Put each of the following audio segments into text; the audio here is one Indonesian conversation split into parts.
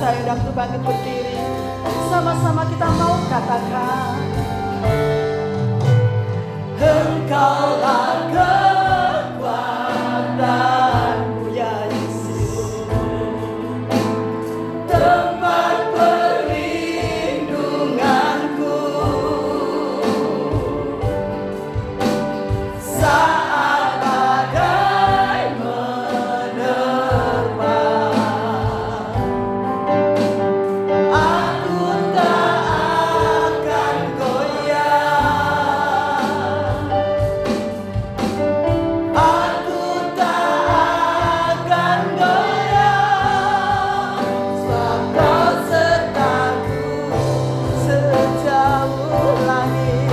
bangsa yang hendak bangkit berdiri. Sama-sama kita mau katakan, Engkaulah kekuatanku ya Yesus, tempat perlindunganku saat badai menerpa. Aku tak akan goyah, aku tak akan goyah, sebab Kau sertaku sejauh langit,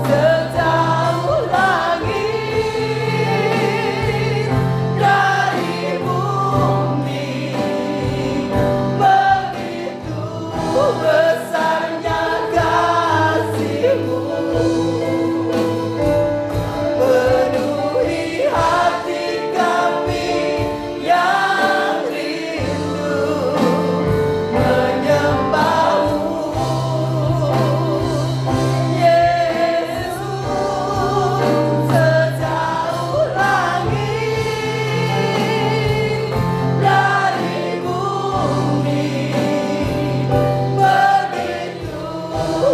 sejauh langit dari bumi. Begitu besarnya kasih-Mu, penuhi hati kami yang rindu menyembah-Mu, Yesus. Sejauh langit dari bumi, begitu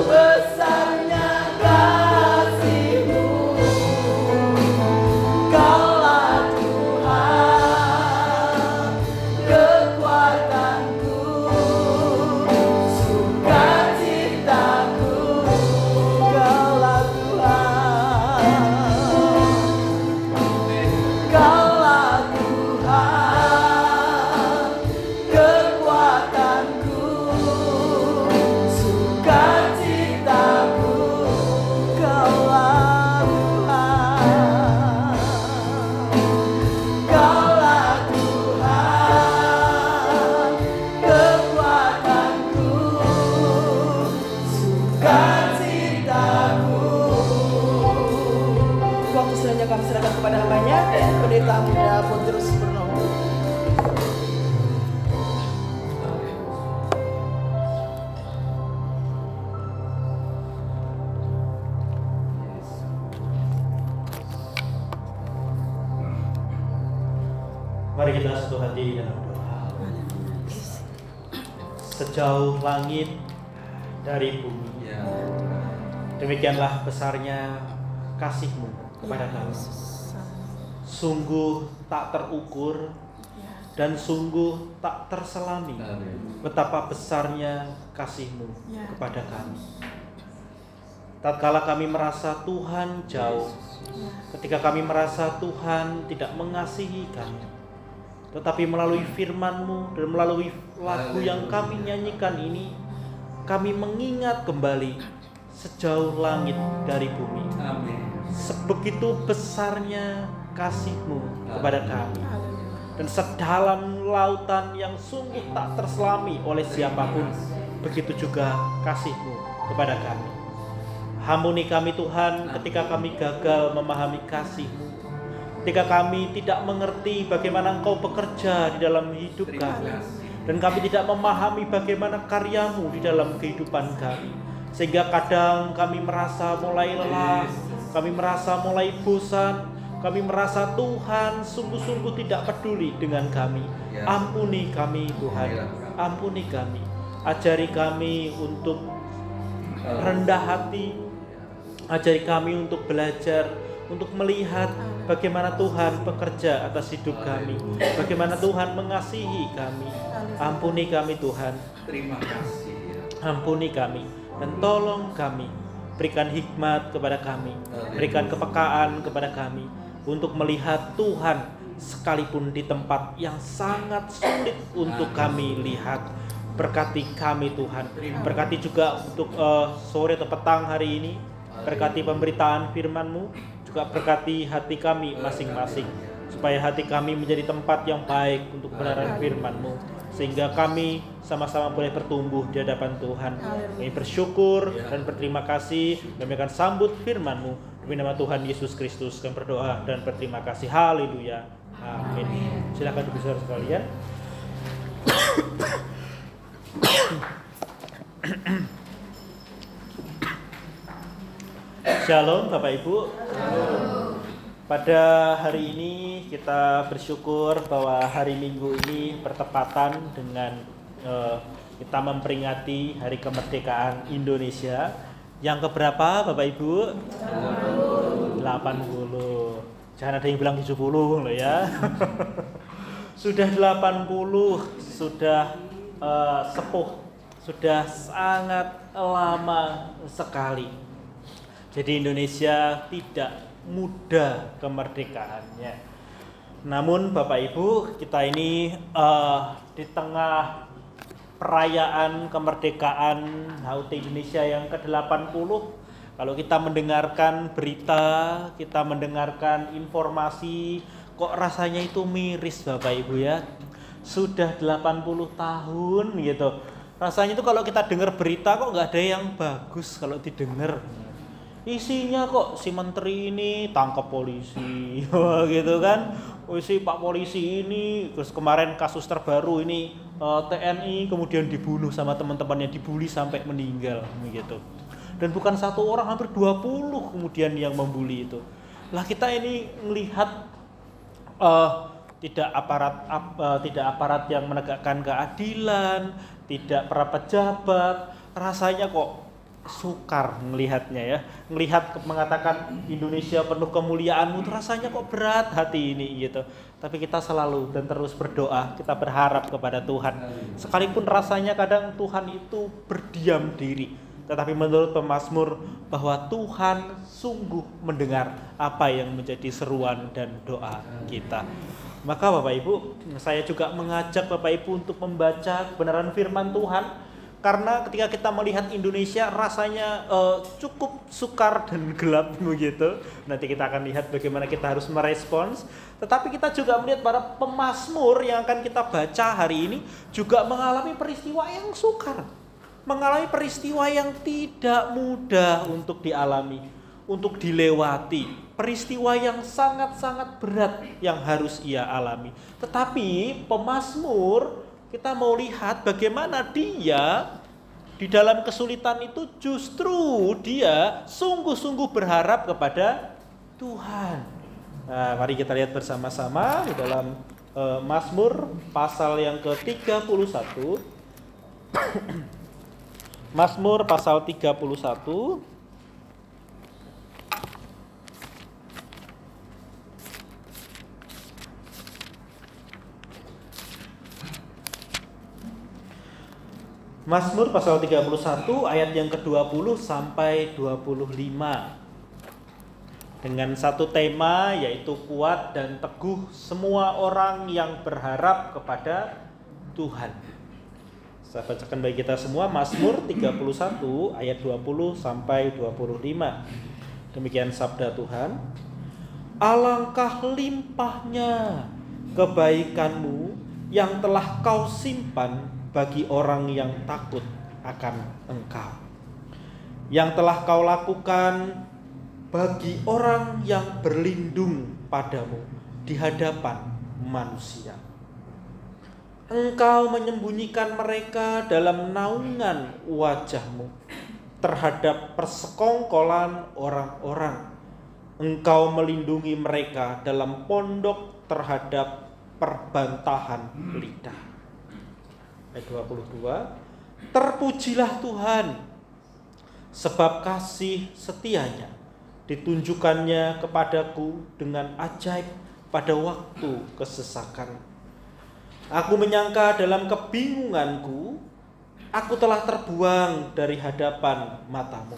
besarnya kasih-Mu. Kaulah Tuhan, kekuatanku, sukacitaku. Kaulah Tuhan, Kaulah Tuhan, kekuatanku, sukacitaku. Kaulah Tuhan, Kaulah Tuhan, kekuatanku, sukacitaku. Waktu selanjutnya kami serahkan kepada hamba-Nya, Pendeta Muda Petrus Purnomo. Mari kita satu hati dalam doa. Sejauh langit dari bumi, demikianlah besarnya kasih-Mu kepada kami. Sungguh tak terukur dan sungguh tak terselami betapa besarnya kasih-Mu kepada kami. Tatkala kami merasa Tuhan jauh, ketika kami merasa Tuhan tidak mengasihi kami, tetapi melalui firman-Mu dan melalui lagu yang kami nyanyikan ini, kami mengingat kembali sejauh langit dari bumi. Sebegitu besarnya kasih-Mu kepada kami, dan sedalam lautan yang sungguh tak terselami oleh siapapun, begitu juga kasih-Mu kepada kami. Ampuni kami Tuhan ketika kami gagal memahami kasih-Mu, ketika kami tidak mengerti bagaimana Engkau bekerja di dalam hidup kami, dan kami tidak memahami bagaimana karya-Mu di dalam kehidupan kami, sehingga kadang kami merasa mulai lelah, kami merasa mulai bosan, kami merasa Tuhan sungguh-sungguh tidak peduli dengan kami. Ampuni kami Tuhan, ampuni kami, ajari kami untuk rendah hati, ajari kami untuk belajar, untuk melihat bagaimana Tuhan bekerja atas hidup kami, bagaimana Tuhan mengasihi kami. Ampuni kami Tuhan, Terima kasih. ampuni kami, dan tolong kami, berikan hikmat kepada kami, berikan kepekaan kepada kami, untuk melihat Tuhan sekalipun di tempat yang sangat sulit untuk kami lihat. Berkati kami Tuhan, berkati juga untuk sore atau petang hari ini, berkati pemberitaan firman-Mu, juga berkati hati kami masing-masing, supaya hati kami menjadi tempat yang baik untuk kebenaran firman-Mu, sehingga kami sama-sama boleh bertumbuh di hadapan Tuhan. Kami bersyukur dan berterima kasih, kami akan sambut firman-Mu. Demi nama Tuhan Yesus Kristus kami berdoa dan berterima kasih. Haleluya. Amin. Silakan saudara sekalian. Shalom Bapak Ibu. Pada hari ini kita bersyukur bahwa hari Minggu ini bertepatan dengan kita memperingati Hari Kemerdekaan Indonesia. Yang keberapa Bapak Ibu? 80. Jangan ada yang bilang 70 loh ya. Sudah 80, sudah sepuh, sudah sangat lama sekali. Jadi Indonesia tidak mudah kemerdekaannya. Namun Bapak Ibu, kita ini di tengah perayaan kemerdekaan HUT Indonesia yang ke-80, kalau kita mendengarkan berita, kita mendengarkan informasi, kok rasanya itu miris Bapak Ibu ya. Sudah 80 tahun gitu. Rasanya itu kalau kita dengar berita kok nggak ada yang bagus kalau didengar. Isinya kok si menteri ini tangkap polisi gitu kan, si Pak polisi ini, terus kemarin kasus terbaru ini TNI kemudian dibunuh sama teman-temannya, dibully sampai meninggal gitu. Dan bukan satu orang, hampir 20 kemudian yang membuli itu. Lah kita ini melihat tidak aparat yang menegakkan keadilan, tidak para pejabat, rasanya kok sukar melihatnya ya. Melihat mengatakan Indonesia penuh kemuliaan-Mu, rasanya kok berat hati ini gitu. Tapi kita selalu dan terus berdoa, kita berharap kepada Tuhan. Sekalipun rasanya kadang Tuhan itu berdiam diri, tetapi menurut pemazmur bahwa Tuhan sungguh mendengar apa yang menjadi seruan dan doa kita. Maka Bapak Ibu, saya juga mengajak Bapak Ibu untuk membaca kebenaran firman Tuhan. Karena ketika kita melihat Indonesia rasanya cukup sukar dan gelap begitu. Nanti kita akan lihat bagaimana kita harus merespons. Tetapi kita juga melihat para pemazmur yang akan kita baca hari ini juga mengalami peristiwa yang sukar. Mengalami peristiwa yang tidak mudah untuk dialami, untuk dilewati. Peristiwa yang sangat-sangat berat yang harus ia alami. Tetapi pemazmur, kita mau lihat bagaimana dia di dalam kesulitan itu justru dia sungguh-sungguh berharap kepada Tuhan. Nah, mari kita lihat bersama-sama di dalam Mazmur pasal yang ke-31. Mazmur pasal 31. Mazmur pasal 31 ayat yang ke-20 sampai 25. Dengan satu tema yaitu kuat dan teguh semua orang yang berharap kepada Tuhan. Saya bacakan bagi kita semua Mazmur 31 ayat 20 sampai 25. Demikian sabda Tuhan. Alangkah limpahnya kebaikan-Mu yang telah Kau simpan bagi orang yang takut akan Engkau, yang telah Kau lakukan bagi orang yang berlindung padamu di hadapan manusia. Engkau menyembunyikan mereka dalam naungan wajah-Mu terhadap persekongkolan orang-orang. Engkau melindungi mereka dalam pondok terhadap perbantahan lidah. Ayat 22, terpujilah Tuhan, sebab kasih setianya ditunjukkannya kepadaku dengan ajaib pada waktu kesesakan. Aku menyangka dalam kebingunganku, aku telah terbuang dari hadapan matamu.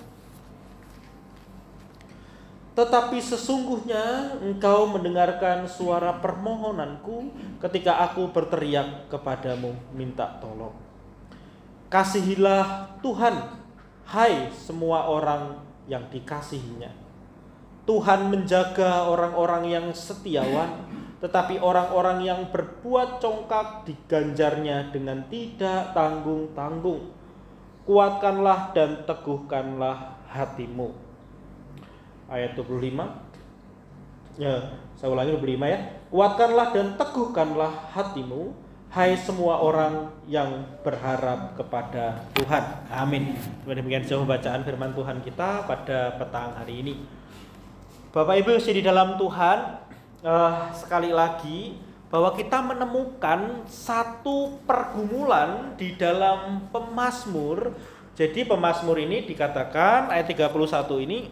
Tetapi sesungguhnya Engkau mendengarkan suara permohonanku ketika aku berteriak kepadamu minta tolong. Kasihilah Tuhan, hai semua orang yang dikasihinya. Tuhan menjaga orang-orang yang setiawan, tetapi orang-orang yang berbuat congkak diganjarnya dengan tidak tanggung-tanggung. Kuatkanlah dan teguhkanlah hatimu. Ayat 25. Ya, saya ulangi 25 ya. Kuatkanlah dan teguhkanlah hatimu, hai semua orang yang berharap kepada Tuhan. Amin. Demikian jauh bacaan firman Tuhan kita pada petang hari ini. Bapak Ibu di dalam Tuhan, sekali lagi bahwa kita menemukan satu pergumulan di dalam pemazmur. Jadi pemazmur ini dikatakan ayat 31 ini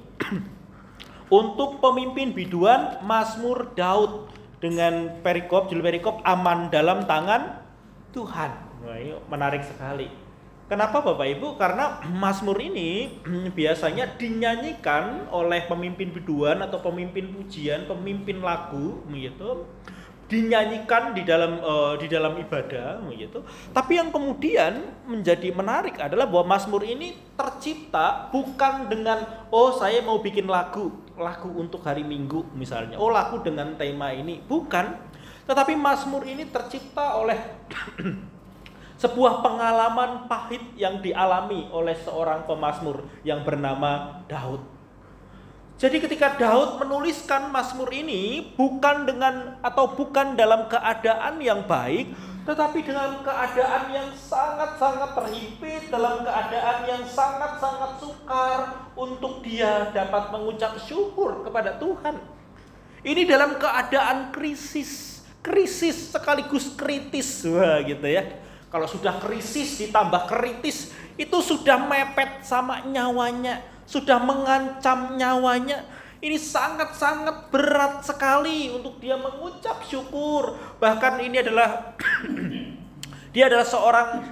untuk pemimpin biduan Mazmur Daud dengan judul perikop aman dalam tangan Tuhan. Wah, ini menarik sekali. Kenapa Bapak Ibu? Karena Mazmur ini biasanya dinyanyikan oleh pemimpin biduan atau pemimpin pujian, pemimpin lagu begitu. Dinyanyikan di dalam ibadah gitu. Tapi yang kemudian menjadi menarik adalah bahwa Mazmur ini tercipta bukan dengan saya mau bikin lagu untuk hari Minggu misalnya. Lagu dengan tema ini, bukan. Tetapi Mazmur ini tercipta oleh sebuah pengalaman pahit yang dialami oleh seorang pemazmur yang bernama Daud. Jadi ketika Daud menuliskan Mazmur ini bukan dalam keadaan yang baik, tetapi dalam keadaan yang sangat-sangat terhimpit, dalam keadaan yang sangat-sangat sukar untuk dia dapat mengucap syukur kepada Tuhan. Ini dalam keadaan krisis sekaligus kritis, gitu ya. Kalau sudah krisis ditambah kritis, itu sudah mepet sama nyawanya, sudah mengancam nyawanya. Ini sangat-sangat berat sekali untuk dia mengucap syukur. Bahkan ini adalah dia adalah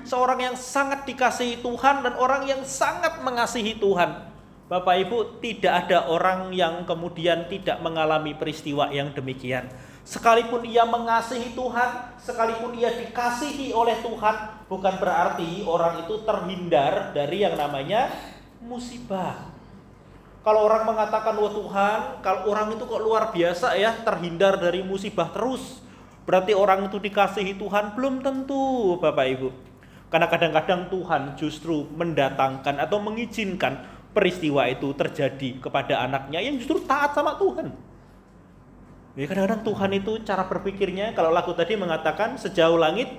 seorang yang sangat dikasihi Tuhan dan orang yang sangat mengasihi Tuhan. Bapak Ibu, tidak ada orang yang kemudian tidak mengalami peristiwa yang demikian. Sekalipun ia mengasihi Tuhan, sekalipun ia dikasihi oleh Tuhan, bukan berarti orang itu terhindar dari yang namanya musibah. Kalau orang mengatakan, wah Tuhan, kalau orang itu kok luar biasa ya, terhindar dari musibah terus, berarti orang itu dikasihi Tuhan. Belum tentu Bapak Ibu. Karena kadang-kadang Tuhan justru mendatangkan atau mengizinkan peristiwa itu terjadi kepada anaknya yang justru taat sama Tuhan. Ya, kadang-kadang Tuhan itu cara berpikirnya, kalau lagu tadi mengatakan sejauh langit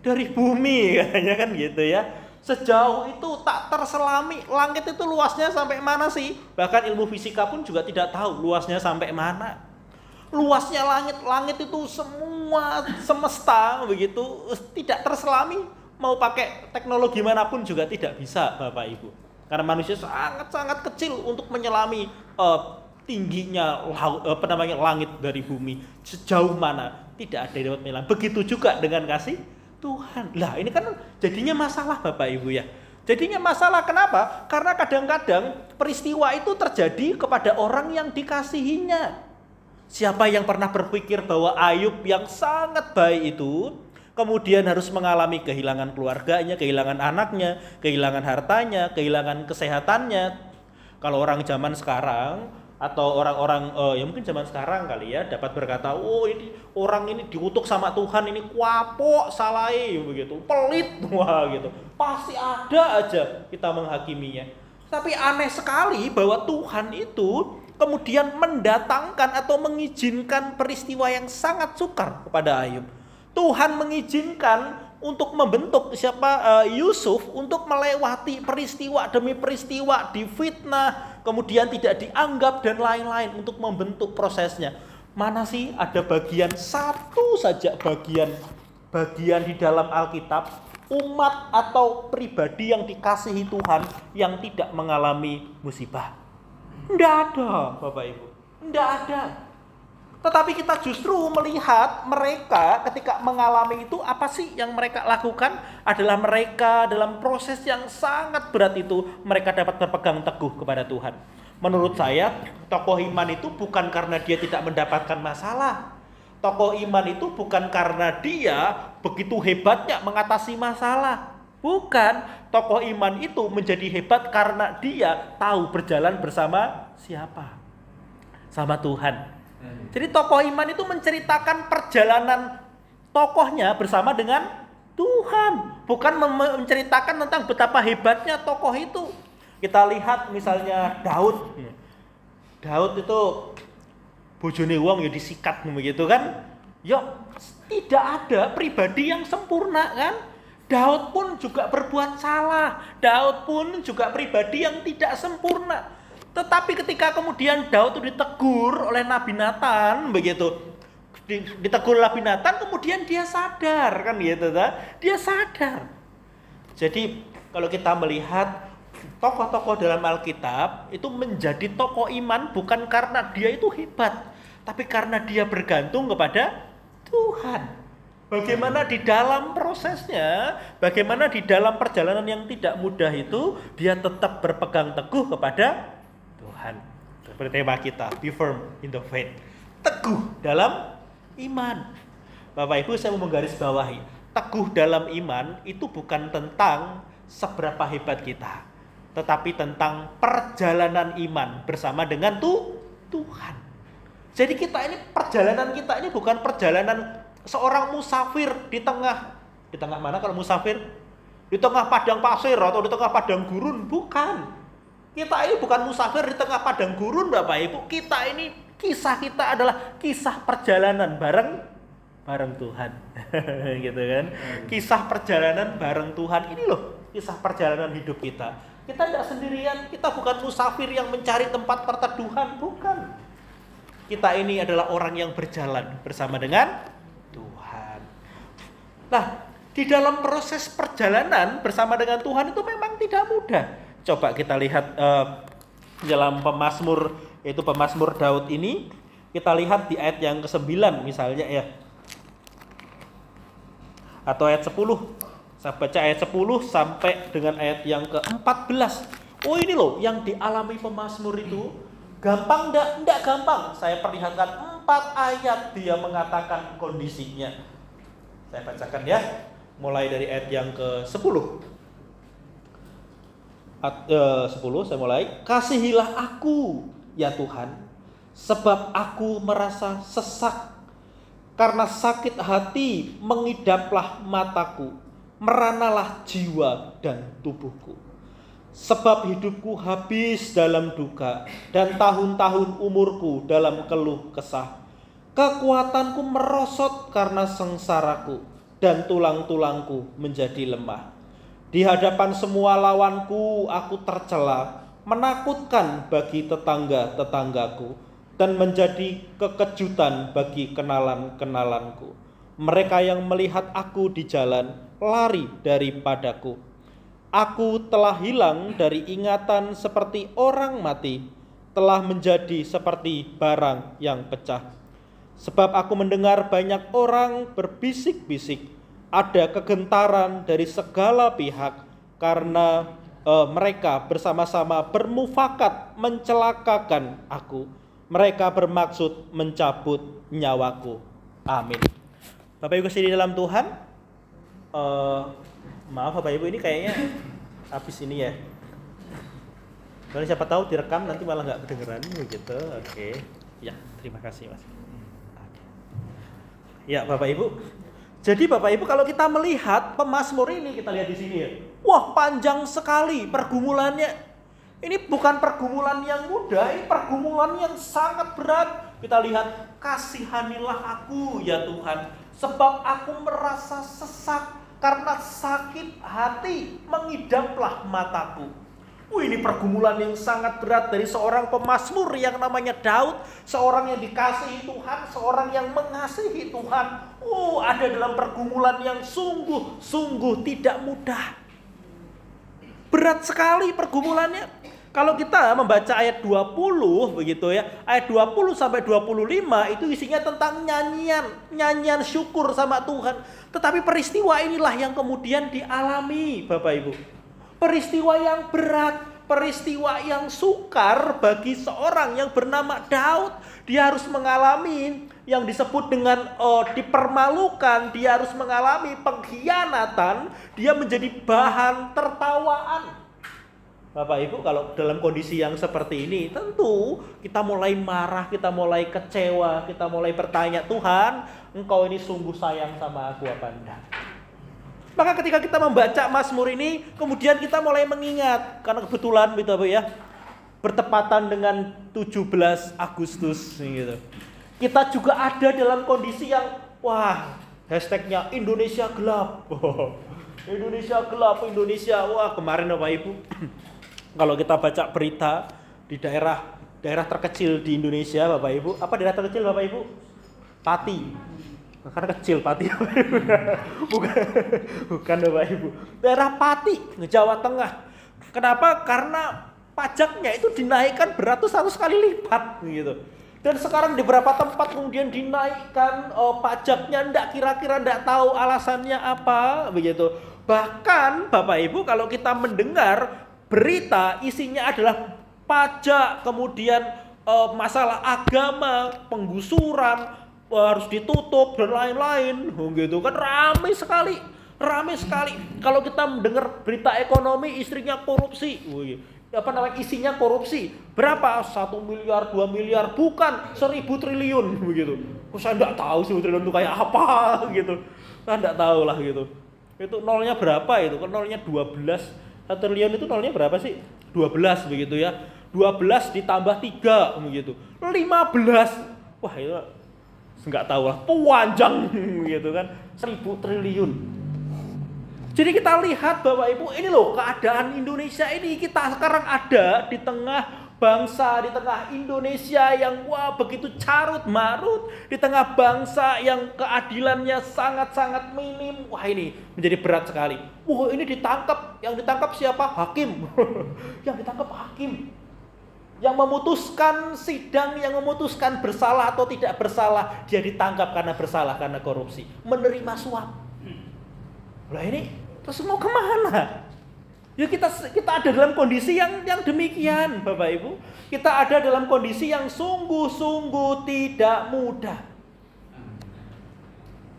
dari bumi, katanya kan gitu ya. Sejauh itu tak terselami. Langit itu luasnya sampai mana sih? Bahkan ilmu fisika pun juga tidak tahu luasnya sampai mana. Luasnya langit itu semua semesta begitu, tidak terselami. Mau pakai teknologi manapun juga tidak bisa Bapak Ibu. Karena manusia sangat-sangat kecil untuk menyelami tingginya langit dari bumi. Sejauh mana tidak ada yang dapat menyelam. Begitu juga dengan kasih Tuhan. Lah ini kan jadinya masalah Bapak Ibu ya. Jadinya masalah kenapa? Karena kadang-kadang peristiwa itu terjadi kepada orang yang dikasihinya. Siapa yang pernah berpikir bahwa Ayub yang sangat baik itu kemudian harus mengalami kehilangan keluarganya, kehilangan anaknya, kehilangan hartanya, kehilangan kesehatannya. Kalau orang zaman sekarang atau orang-orang ya mungkin zaman sekarang kali ya dapat berkata, ini orang ini dikutuk sama Tuhan, ini kuapok, salai begitu, pelit, wah gitu. Pasti ada aja kita menghakiminya. Tapi aneh sekali bahwa Tuhan itu kemudian mendatangkan atau mengizinkan peristiwa yang sangat sukar kepada Ayub. Tuhan mengizinkan untuk membentuk Yusuf untuk melewati peristiwa demi peristiwa, difitnah, kemudian tidak dianggap dan lain-lain untuk membentuk prosesnya. Mana sih ada bagian satu saja bagian di dalam Alkitab umat atau pribadi yang dikasihi Tuhan yang tidak mengalami musibah? Tidak ada Bapak Ibu, tidak ada. Tetapi kita justru melihat mereka ketika mengalami itu, apa sih yang mereka lakukan? Adalah mereka dalam proses yang sangat berat itu, mereka dapat berpegang teguh kepada Tuhan. Menurut saya, tokoh iman itu bukan karena dia tidak mendapatkan masalah. Tokoh iman itu bukan karena dia begitu hebatnya mengatasi masalah. Bukan, tokoh iman itu menjadi hebat karena dia tahu berjalan bersama siapa? Sama Tuhan. Jadi tokoh iman itu menceritakan perjalanan tokohnya bersama dengan Tuhan, bukan menceritakan tentang betapa hebatnya tokoh itu. Kita lihat misalnya Daud itu bojone wong ya disikat begitu kan. Ya tidak ada pribadi yang sempurna kan? Daud pun juga berbuat salah. Daud pun juga pribadi yang tidak sempurna. Tetapi ketika kemudian Daud itu ditegur oleh Nabi Nathan, begitu, ditegur Nabi Nathan, kemudian dia sadar kan gitu, dia sadar. Jadi kalau kita melihat tokoh-tokoh dalam Alkitab itu menjadi tokoh iman bukan karena dia itu hebat, tapi karena dia bergantung kepada Tuhan. Bagaimana di dalam prosesnya, bagaimana di dalam perjalanan yang tidak mudah itu, dia tetap berpegang teguh kepada Tuhan. Seperti tema kita, be firm in the faith. Teguh dalam iman. Bapak Ibu, saya mau menggarisbawahi, teguh dalam iman itu bukan tentang seberapa hebat kita, tetapi tentang perjalanan iman bersama dengan Tuhan. Jadi perjalanan kita ini bukan perjalanan seorang musafir di tengah mana kalau musafir? Di tengah padang pasir atau di tengah padang gurun, bukan. Kita ini bukan musafir di tengah padang gurun, Bapak Ibu. Kisah kita adalah kisah perjalanan bareng Tuhan. Gitu kan? Kisah perjalanan bareng Tuhan. Ini loh kisah perjalanan hidup kita. Kita tidak sendirian, kita bukan musafir yang mencari tempat perteduhan, bukan. Kita ini adalah orang yang berjalan bersama dengan Tuhan. Nah, di dalam proses perjalanan bersama dengan Tuhan itu memang tidak mudah. Coba kita lihat dalam Pemazmur, yaitu Pemazmur Daud ini, kita lihat di ayat yang ke-9 misalnya ya. Atau ayat 10. Saya baca ayat 10 sampai dengan ayat yang ke-14. Oh, ini loh yang dialami pemazmur itu. Gampang enggak gampang. Saya perlihatkan 4 ayat dia mengatakan kondisinya. Saya bacakan ya. Mulai dari ayat yang ke-10. 10 saya mulai. Kasihilah aku ya Tuhan, sebab aku merasa sesak. Karena sakit hati mengidaplah mataku, meranalah jiwa dan tubuhku. Sebab hidupku habis dalam duka, dan tahun-tahun umurku dalam keluh kesah. Kekuatanku merosot karena sengsaraku, dan tulang-tulangku menjadi lemah. Di hadapan semua lawanku aku tercela, menakutkan bagi tetangga-tetanggaku, dan menjadi kekejutan bagi kenalan-kenalanku. Mereka yang melihat aku di jalan lari daripadaku. Aku telah hilang dari ingatan seperti orang mati, telah menjadi seperti barang yang pecah. Sebab aku mendengar banyak orang berbisik-bisik, ada kegentaran dari segala pihak, karena mereka bersama-sama bermufakat mencelakakan aku. Mereka bermaksud mencabut nyawaku. Amin. Bapak Ibu di dalam Tuhan, maaf Bapak Ibu, ini kayaknya habis ini ya. Kalau siapa tahu direkam nanti malah nggak kedengeran gitu. Oke. Ya, terima kasih Mas. Ya Bapak Ibu. Jadi Bapak Ibu, kalau kita melihat pemazmur ini, kita lihat di sini ya. Wah, panjang sekali pergumulannya. Ini bukan pergumulan yang mudah, ini pergumulan yang sangat berat. Kita lihat, kasihanilah aku ya Tuhan, sebab aku merasa sesak, karena sakit hati mengidaplah mataku. Ini pergumulan yang sangat berat dari seorang pemazmur yang namanya Daud, seorang yang dikasihi Tuhan, seorang yang mengasihi Tuhan. Ada dalam pergumulan yang sungguh tidak mudah. Berat sekali pergumulannya. Kalau kita membaca ayat 20 begitu ya, ayat 20 sampai 25 itu isinya tentang nyanyian syukur sama Tuhan. Tetapi peristiwa inilah yang kemudian dialami Bapak Ibu. Peristiwa yang berat, peristiwa yang sukar bagi seorang yang bernama Daud. Dia harus mengalami yang disebut dengan dipermalukan, dia harus mengalami pengkhianatan, dia menjadi bahan tertawaan. Bapak Ibu, kalau dalam kondisi yang seperti ini, tentu kita mulai marah, kita mulai kecewa, kita mulai bertanya, Tuhan, Engkau ini sungguh sayang sama aku apa enggak? Maka ketika kita membaca Mazmur ini, kemudian kita mulai mengingat, karena kebetulan gitu ya, bertepatan dengan 17 Agustus gitu. Kita juga ada dalam kondisi yang Hashtagnya Indonesia gelap. Indonesia gelap, Indonesia. Wah, kemarin Bapak Ibu, kalau kita baca berita di daerah terkecil di Indonesia, Bapak Ibu, apa daerah terkecil Bapak Ibu? Pati. Karena kecil Pati. bukan Bapak Ibu. Daerah Pati, Jawa Tengah. Kenapa? Karena pajaknya itu dinaikkan beratus-ratus kali lipat gitu. Dan sekarang di beberapa tempat kemudian dinaikkan pajaknya, kira-kira enggak tahu alasannya apa begitu. Bahkan Bapak Ibu, kalau kita mendengar berita isinya adalah pajak, kemudian masalah agama, penggusuran, harus ditutup dan lain-lain gitu kan, ramai sekali. Kalau kita mendengar berita ekonomi, istrinya korupsi, isinya korupsi. Berapa? 1 miliar, 2 miliar, bukan 1.000 triliun begitu. Saya enggak tahu 1.000 triliun itu kayak apa gitu. Saya enggak tahu lah gitu. Itu nolnya berapa itu? Kan nolnya 12. 1 triliun itu nolnya berapa sih? 12 begitu ya. 12 ditambah 3 begitu. 15. Wah, itu enggak tahu lah, panjang gitu kan. 1.000 triliun. Jadi kita lihat Bapak Ibu, ini loh keadaan Indonesia ini. Kita sekarang ada di tengah bangsa, di tengah Indonesia yang begitu carut marut, di tengah bangsa yang keadilannya sangat-sangat minim. Wah, ini menjadi berat sekali. Ini ditangkap, yang ditangkap siapa? Hakim. Yang ditangkap hakim. Yang memutuskan sidang, yang memutuskan bersalah atau tidak bersalah, dia ditangkap karena bersalah, karena korupsi, menerima suap. Lah ini terus mau kemana? Ya kita ada dalam kondisi yang demikian Bapak Ibu. Kita ada dalam kondisi yang sungguh-sungguh tidak mudah.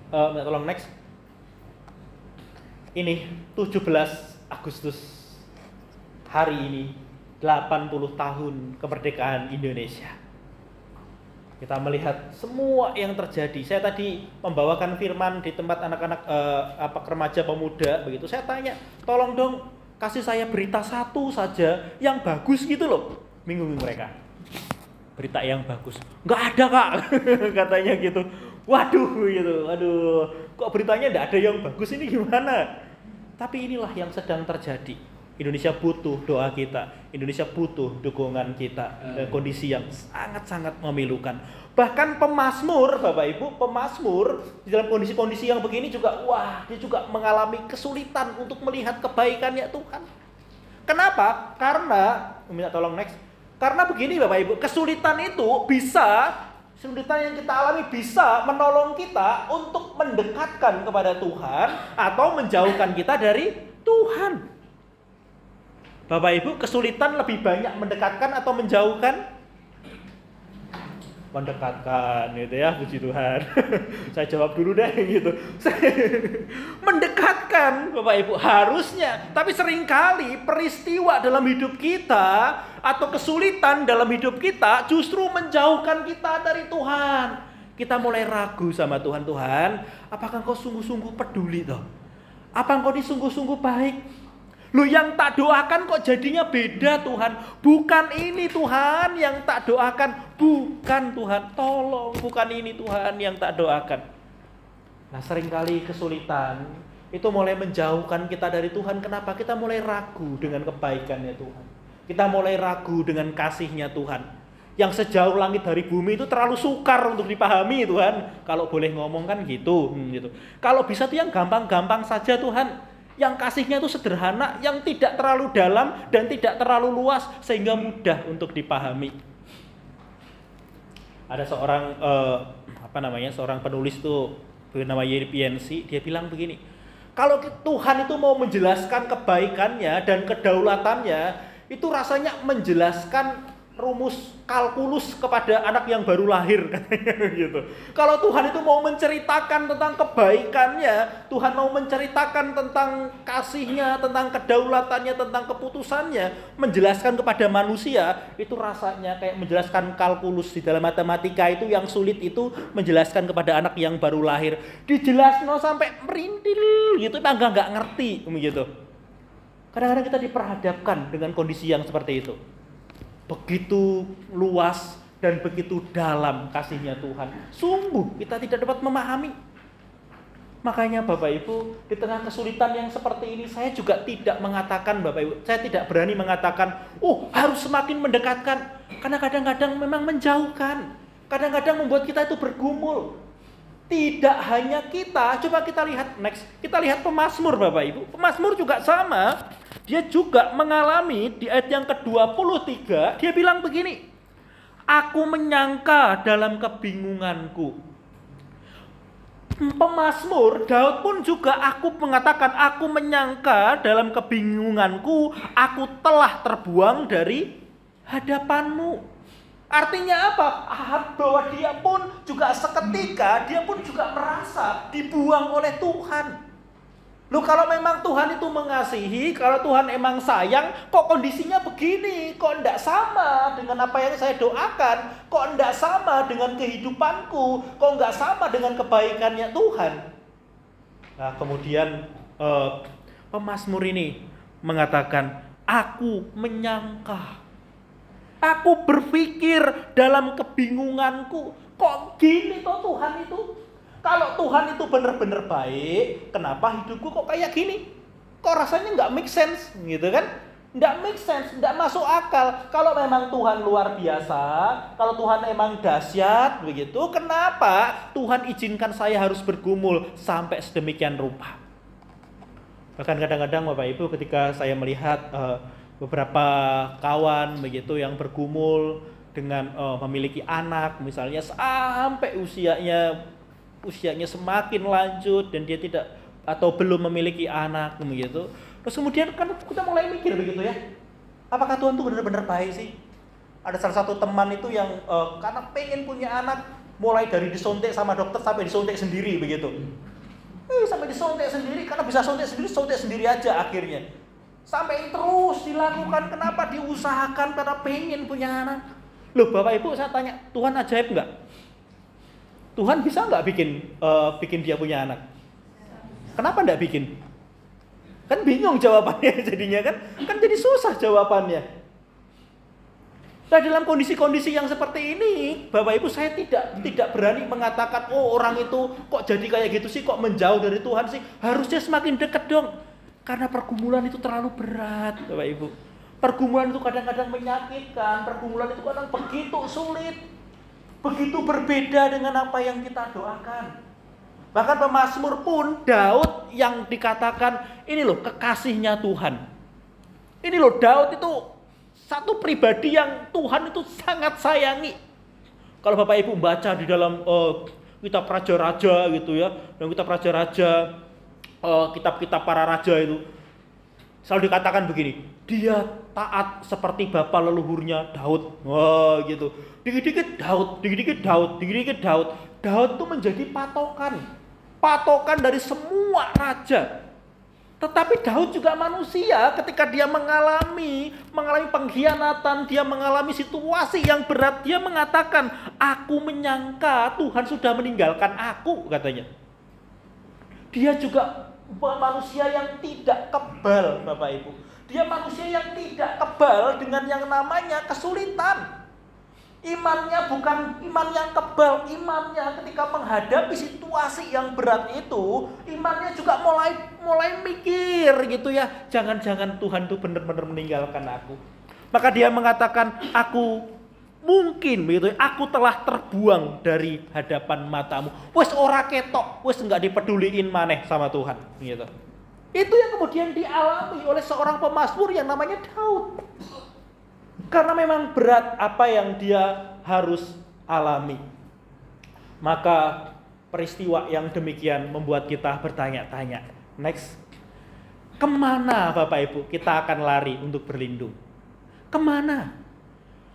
Tolong next. Ini 17 Agustus hari ini 80 tahun kemerdekaan Indonesia. Kita melihat semua yang terjadi. Saya tadi membawakan firman di tempat anak-anak remaja pemuda begitu. Saya tanya, tolong dong kasih saya berita satu saja yang bagus gitu loh. Bingung mereka. Berita yang bagus. Nggak ada Kak, katanya gitu. Waduh gitu. Aduh, kok beritanya nggak ada yang bagus, ini gimana? Tapi inilah yang sedang terjadi. Indonesia butuh doa kita, Indonesia butuh dukungan kita. Kondisi yang sangat-sangat memilukan. Bahkan pemazmur, Bapak Ibu, pemazmur di dalam kondisi-kondisi yang begini juga, dia juga mengalami kesulitan untuk melihat kebaikannya Tuhan. Kenapa? Karena, minta tolong next. Karena begini Bapak Ibu, kesulitan yang kita alami bisa menolong kita untuk mendekatkan kepada Tuhan atau menjauhkan kita dari Tuhan. Bapak Ibu, kesulitan lebih banyak mendekatkan atau menjauhkan? Mendekatkan gitu ya, puji Tuhan. Saya jawab dulu deh gitu. Mendekatkan Bapak Ibu harusnya, tapi seringkali peristiwa dalam hidup kita atau kesulitan dalam hidup kita justru menjauhkan kita dari Tuhan. Kita mulai ragu sama Tuhan. Tuhan, apakah Engkau sungguh-sungguh peduli toh? Apa Engkau ini sungguh-sungguh baik? Lu yang tak doakan kok jadinya beda Tuhan. Bukan ini Tuhan yang tak doakan. Bukan Tuhan, tolong. Bukan ini Tuhan yang tak doakan. Nah, seringkali kesulitan itu mulai menjauhkan kita dari Tuhan. Kenapa? Kita mulai ragu dengan kebaikannya Tuhan. Kita mulai ragu dengan kasihnya Tuhan. Yang sejauh langit dari bumi itu terlalu sukar untuk dipahami Tuhan. Kalau boleh ngomong kan gitu. Kalau bisa tuh yang gampang-gampang saja Tuhan. Yang kasihnya itu sederhana, yang tidak terlalu dalam dan tidak terlalu luas sehingga mudah untuk dipahami. Ada seorang seorang penulis tuh bernama Yerpiensi, dia bilang begini, kalau Tuhan itu mau menjelaskan kebaikannya dan kedaulatannya, itu rasanya menjelaskan rumus kalkulus kepada anak yang baru lahir, katanya gitu. Kalau Tuhan itu mau menceritakan tentang kebaikannya, Tuhan mau menceritakan tentang kasihnya, tentang kedaulatannya, tentang keputusannya, menjelaskan kepada manusia, itu rasanya kayak menjelaskan kalkulus di dalam matematika itu yang sulit itu menjelaskan kepada anak yang baru lahir. Dijelaskan sampai merintil gitu, nggak ngerti gitu. Kadang-kadang kita diperhadapkan dengan kondisi yang seperti itu. Begitu luas dan begitu dalam kasihnya Tuhan. Sungguh kita tidak dapat memahami. Makanya Bapak Ibu, di tengah kesulitan yang seperti ini, saya juga tidak mengatakan Bapak Ibu, saya tidak berani mengatakan, harus semakin mendekatkan. Karena kadang-kadang memang menjauhkan. Kadang-kadang membuat kita itu bergumul. Tidak hanya kita, coba kita lihat next. Kita lihat pemazmur Bapak Ibu. Pemazmur juga sama. Dia juga mengalami di ayat yang ke-23, dia bilang begini. Aku menyangka dalam kebingunganku. Pemazmur Daud pun juga mengatakan, aku menyangka dalam kebingunganku, aku telah terbuang dari hadapanmu. Artinya apa? Bahwa dia pun juga seketika, dia pun juga merasa dibuang oleh Tuhan. Loh, kalau memang Tuhan itu mengasihi, kalau Tuhan emang sayang, kok kondisinya begini? Kok enggak sama dengan apa yang saya doakan? Kok enggak sama dengan kehidupanku? Kok enggak sama dengan kebaikannya Tuhan? Nah, kemudian pemazmur ini mengatakan, aku menyangka, aku berpikir dalam kebingunganku, kok gini toh Tuhan itu? Kalau Tuhan itu benar-benar baik, kenapa hidupku kok kayak gini? Kok rasanya nggak make sense, gitu kan? Nggak make sense, nggak masuk akal. Kalau memang Tuhan luar biasa, kalau Tuhan emang dahsyat, begitu, kenapa Tuhan izinkan saya harus bergumul sampai sedemikian rupa? Bahkan kadang-kadang Bapak Ibu, ketika saya melihat beberapa kawan begitu yang bergumul dengan memiliki anak, misalnya sampai usianya semakin lanjut dan dia tidak atau belum memiliki anak begitu. Terus kemudian kan kita mulai mikir begitu ya. Apakah Tuhan itu benar-benar baik sih? Ada salah satu teman itu yang karena pengen punya anak, mulai dari disontek sama dokter sampai disontek sendiri begitu. Sampai disontek sendiri, karena bisa sontek sendiri aja akhirnya. Sampai terus dilakukan, kenapa diusahakan karena pengen punya anak. Loh Bapak Ibu, saya tanya, Tuhan ajaib enggak? Tuhan bisa nggak bikin dia punya anak? Kenapa nggak bikin? Kan bingung jawabannya jadinya kan jadi susah jawabannya. Nah, dalam kondisi-kondisi yang seperti ini, Bapak Ibu, saya tidak berani mengatakan, orang itu kok jadi kayak gitu sih, kok menjauh dari Tuhan sih. Harusnya semakin dekat dong. Karena pergumulan itu terlalu berat, Bapak Ibu. Pergumulan itu kadang-kadang menyakitkan, pergumulan itu kadang begitu sulit. Begitu berbeda dengan apa yang kita doakan. Bahkan pemazmur pun Daud yang dikatakan ini loh kekasihnya Tuhan. Ini loh Daud itu satu pribadi yang Tuhan itu sangat sayangi. Kalau Bapak Ibu baca di dalam kitab raja-raja gitu ya, dan kitab raja-raja, kitab-kitab para raja itu selalu dikatakan begini, dia taat seperti bapa leluhurnya Daud. Wah gitu. Dikit-dikit Daud. Daud itu menjadi patokan dari semua raja. Tetapi Daud juga manusia, ketika dia mengalami pengkhianatan, dia mengalami situasi yang berat, dia mengatakan, aku menyangka Tuhan sudah meninggalkan aku, katanya. Dia juga manusia yang tidak kebal, Bapak Ibu. Dia manusia yang tidak kebal dengan yang namanya kesulitan. Imannya bukan iman yang kebal, imannya ketika menghadapi situasi yang berat itu, imannya juga mulai mikir gitu ya, jangan-jangan Tuhan itu benar-benar meninggalkan aku. Maka dia mengatakan, aku mungkin begitu, aku telah terbuang dari hadapan matamu. Wes ora ketok, wes enggak dipeduliin maneh sama Tuhan, gitu. Itu yang kemudian dialami oleh seorang pemazmur yang namanya Daud. Karena memang berat apa yang dia harus alami. Maka peristiwa yang demikian membuat kita bertanya-tanya. Next. Kemana Bapak Ibu kita akan lari untuk berlindung? Kemana?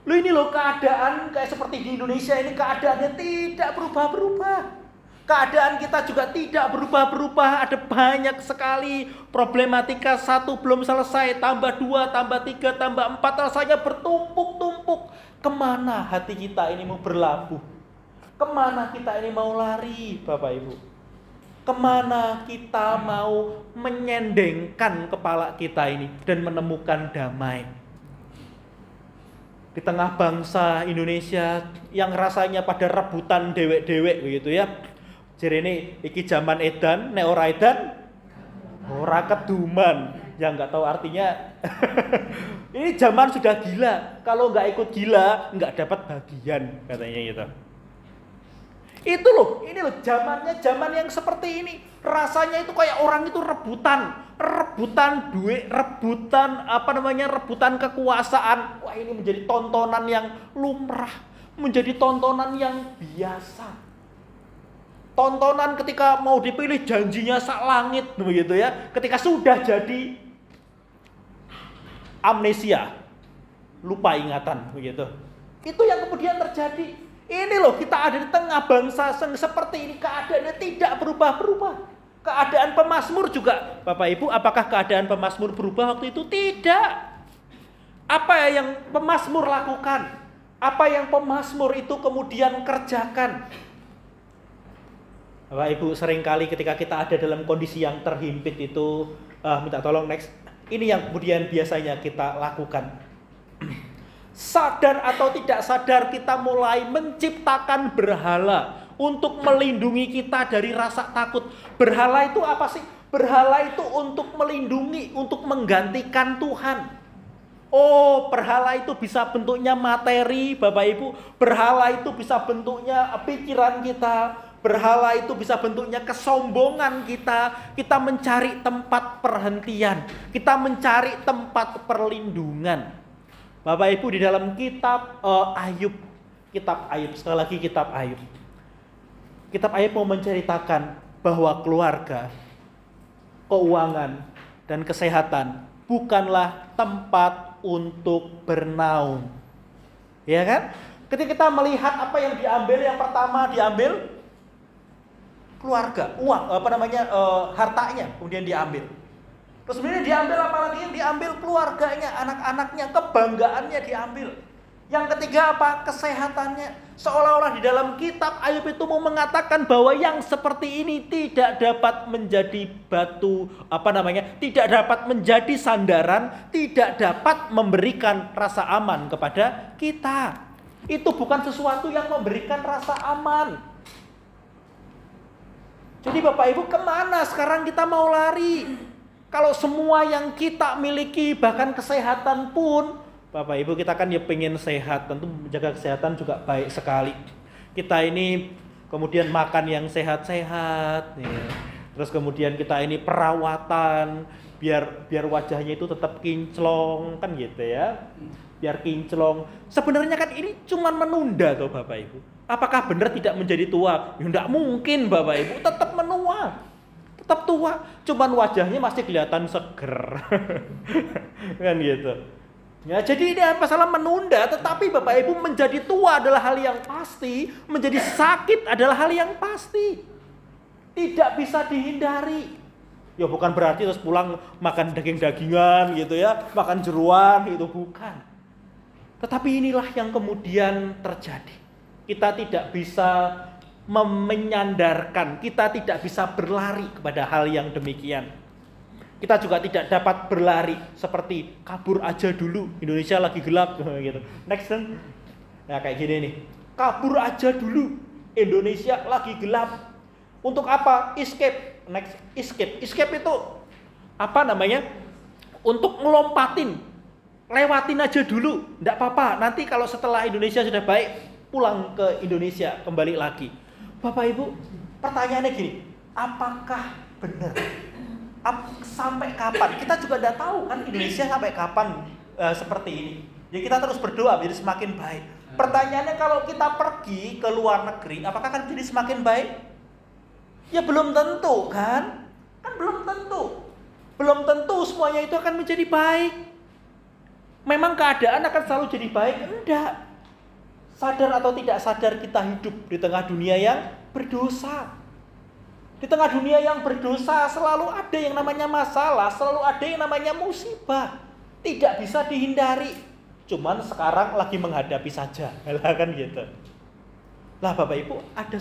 Ini loh keadaan kayak seperti di Indonesia ini, keadaannya tidak berubah-berubah. Keadaan kita juga tidak berubah-berubah. Ada banyak sekali problematika, satu belum selesai, tambah 2, tambah 3, tambah 4, rasanya bertumpuk-tumpuk. Kemana hati kita ini mau berlabuh? Kemana kita ini mau lari, Bapak Ibu? Kemana kita mau menyendengkan kepala kita ini dan menemukan damai? Di tengah bangsa Indonesia yang rasanya pada rebutan dewek-dewek begitu ya. Jerene iki zaman edan, nek ora edan ora keduman. Yang nggak tahu artinya ini zaman sudah gila. Kalau nggak ikut gila nggak dapat bagian, katanya gitu. Itu loh, ini loh zamannya zaman yang seperti ini. Rasanya itu kayak orang itu rebutan duit, rebutan kekuasaan. Wah, ini menjadi tontonan yang lumrah, menjadi tontonan yang biasa. Tontonan ketika mau dipilih janjinya sak langit begitu ya. Ketika sudah jadi amnesia, lupa ingatan begitu. Itu yang kemudian terjadi. Ini loh, kita ada di tengah bangsa seperti ini, keadaannya tidak berubah-berubah. Keadaan pemazmur juga, Bapak Ibu, apakah keadaan pemazmur berubah waktu itu? Tidak. Apa yang pemazmur lakukan? Apa yang pemazmur itu kemudian kerjakan? Bapak Ibu, seringkali ketika kita ada dalam kondisi yang terhimpit itu, minta tolong next. Ini yang kemudian biasanya kita lakukan. Sadar atau tidak sadar kita mulai menciptakan berhala untuk melindungi kita dari rasa takut. Berhala itu apa sih? Berhala itu untuk melindungi, untuk menggantikan Tuhan. Oh, berhala itu bisa bentuknya materi, Bapak Ibu. Berhala itu bisa bentuknya pikiran kita. Berhala itu bisa bentuknya kesombongan kita. Kita mencari tempat perhentian. Kita mencari tempat perlindungan. Bapak Ibu, di dalam kitab Ayub. Kitab Ayub, sekali lagi kitab Ayub. Kitab Ayub mau menceritakan bahwa keluarga, keuangan, dan kesehatan bukanlah tempat untuk bernaung. Ya kan? Ketika kita melihat apa yang diambil, yang pertama diambil keluarga, uang, hartanya kemudian diambil. Terus kemudian diambil apa lagi? Diambil keluarganya, anak-anaknya, kebanggaannya diambil. Yang ketiga apa? Kesehatannya. Seolah-olah di dalam kitab Ayub itu mau mengatakan bahwa yang seperti ini tidak dapat menjadi batu, tidak dapat menjadi sandaran, tidak dapat memberikan rasa aman kepada kita. Itu bukan sesuatu yang memberikan rasa aman. Jadi Bapak Ibu, kemana sekarang kita mau lari? Kalau semua yang kita miliki, bahkan kesehatan pun, Bapak Ibu, kita kan ya pengen sehat, tentu menjaga kesehatan juga baik sekali. Kita ini kemudian makan yang sehat-sehat, ya. Terus kemudian kita ini perawatan, biar wajahnya itu tetap kinclong, kan gitu ya. Biar kinclong. Sebenarnya kan ini cuma menunda tuh Bapak Ibu. Apakah benar tidak menjadi tua? Ya enggak mungkin Bapak Ibu, tetap menua. Tetap tua, cuman wajahnya masih kelihatan seger. Kan gitu. Ya, jadi ini masalah menunda, tetapi Bapak Ibu, menjadi tua adalah hal yang pasti, menjadi sakit adalah hal yang pasti. Tidak bisa dihindari. Ya bukan berarti terus pulang makan daging-dagingan gitu ya, makan jeruan, itu bukan. Tetapi inilah yang kemudian terjadi. Kita tidak bisa menyandarkan, kita tidak bisa berlari kepada hal yang demikian. Kita juga tidak dapat berlari seperti kabur aja dulu, Indonesia lagi gelap gitu. Next kan? Nah kayak gini nih, kabur aja dulu, Indonesia lagi gelap. Untuk apa? Escape. Next, escape. Escape itu untuk ngelompatin, lewatin aja dulu, enggak apa-apa. Nanti kalau setelah Indonesia sudah baik, pulang ke Indonesia, kembali lagi. Bapak Ibu, pertanyaannya gini, apakah benar? Sampai kapan? Kita juga tidak tahu kan Indonesia sampai kapan seperti ini. Jadi kita terus berdoa biar semakin baik. Pertanyaannya, kalau kita pergi ke luar negeri, apakah akan jadi semakin baik? Ya belum tentu kan? Kan belum tentu. Belum tentu semuanya itu akan menjadi baik. Memang keadaan akan selalu jadi baik? Enggak. Sadar atau tidak sadar, kita hidup di tengah dunia yang berdosa. Di tengah dunia yang berdosa selalu ada yang namanya masalah, selalu ada yang namanya musibah. Tidak bisa dihindari. Cuman sekarang lagi menghadapi saja, kan gitu. Lah Bapak Ibu, ada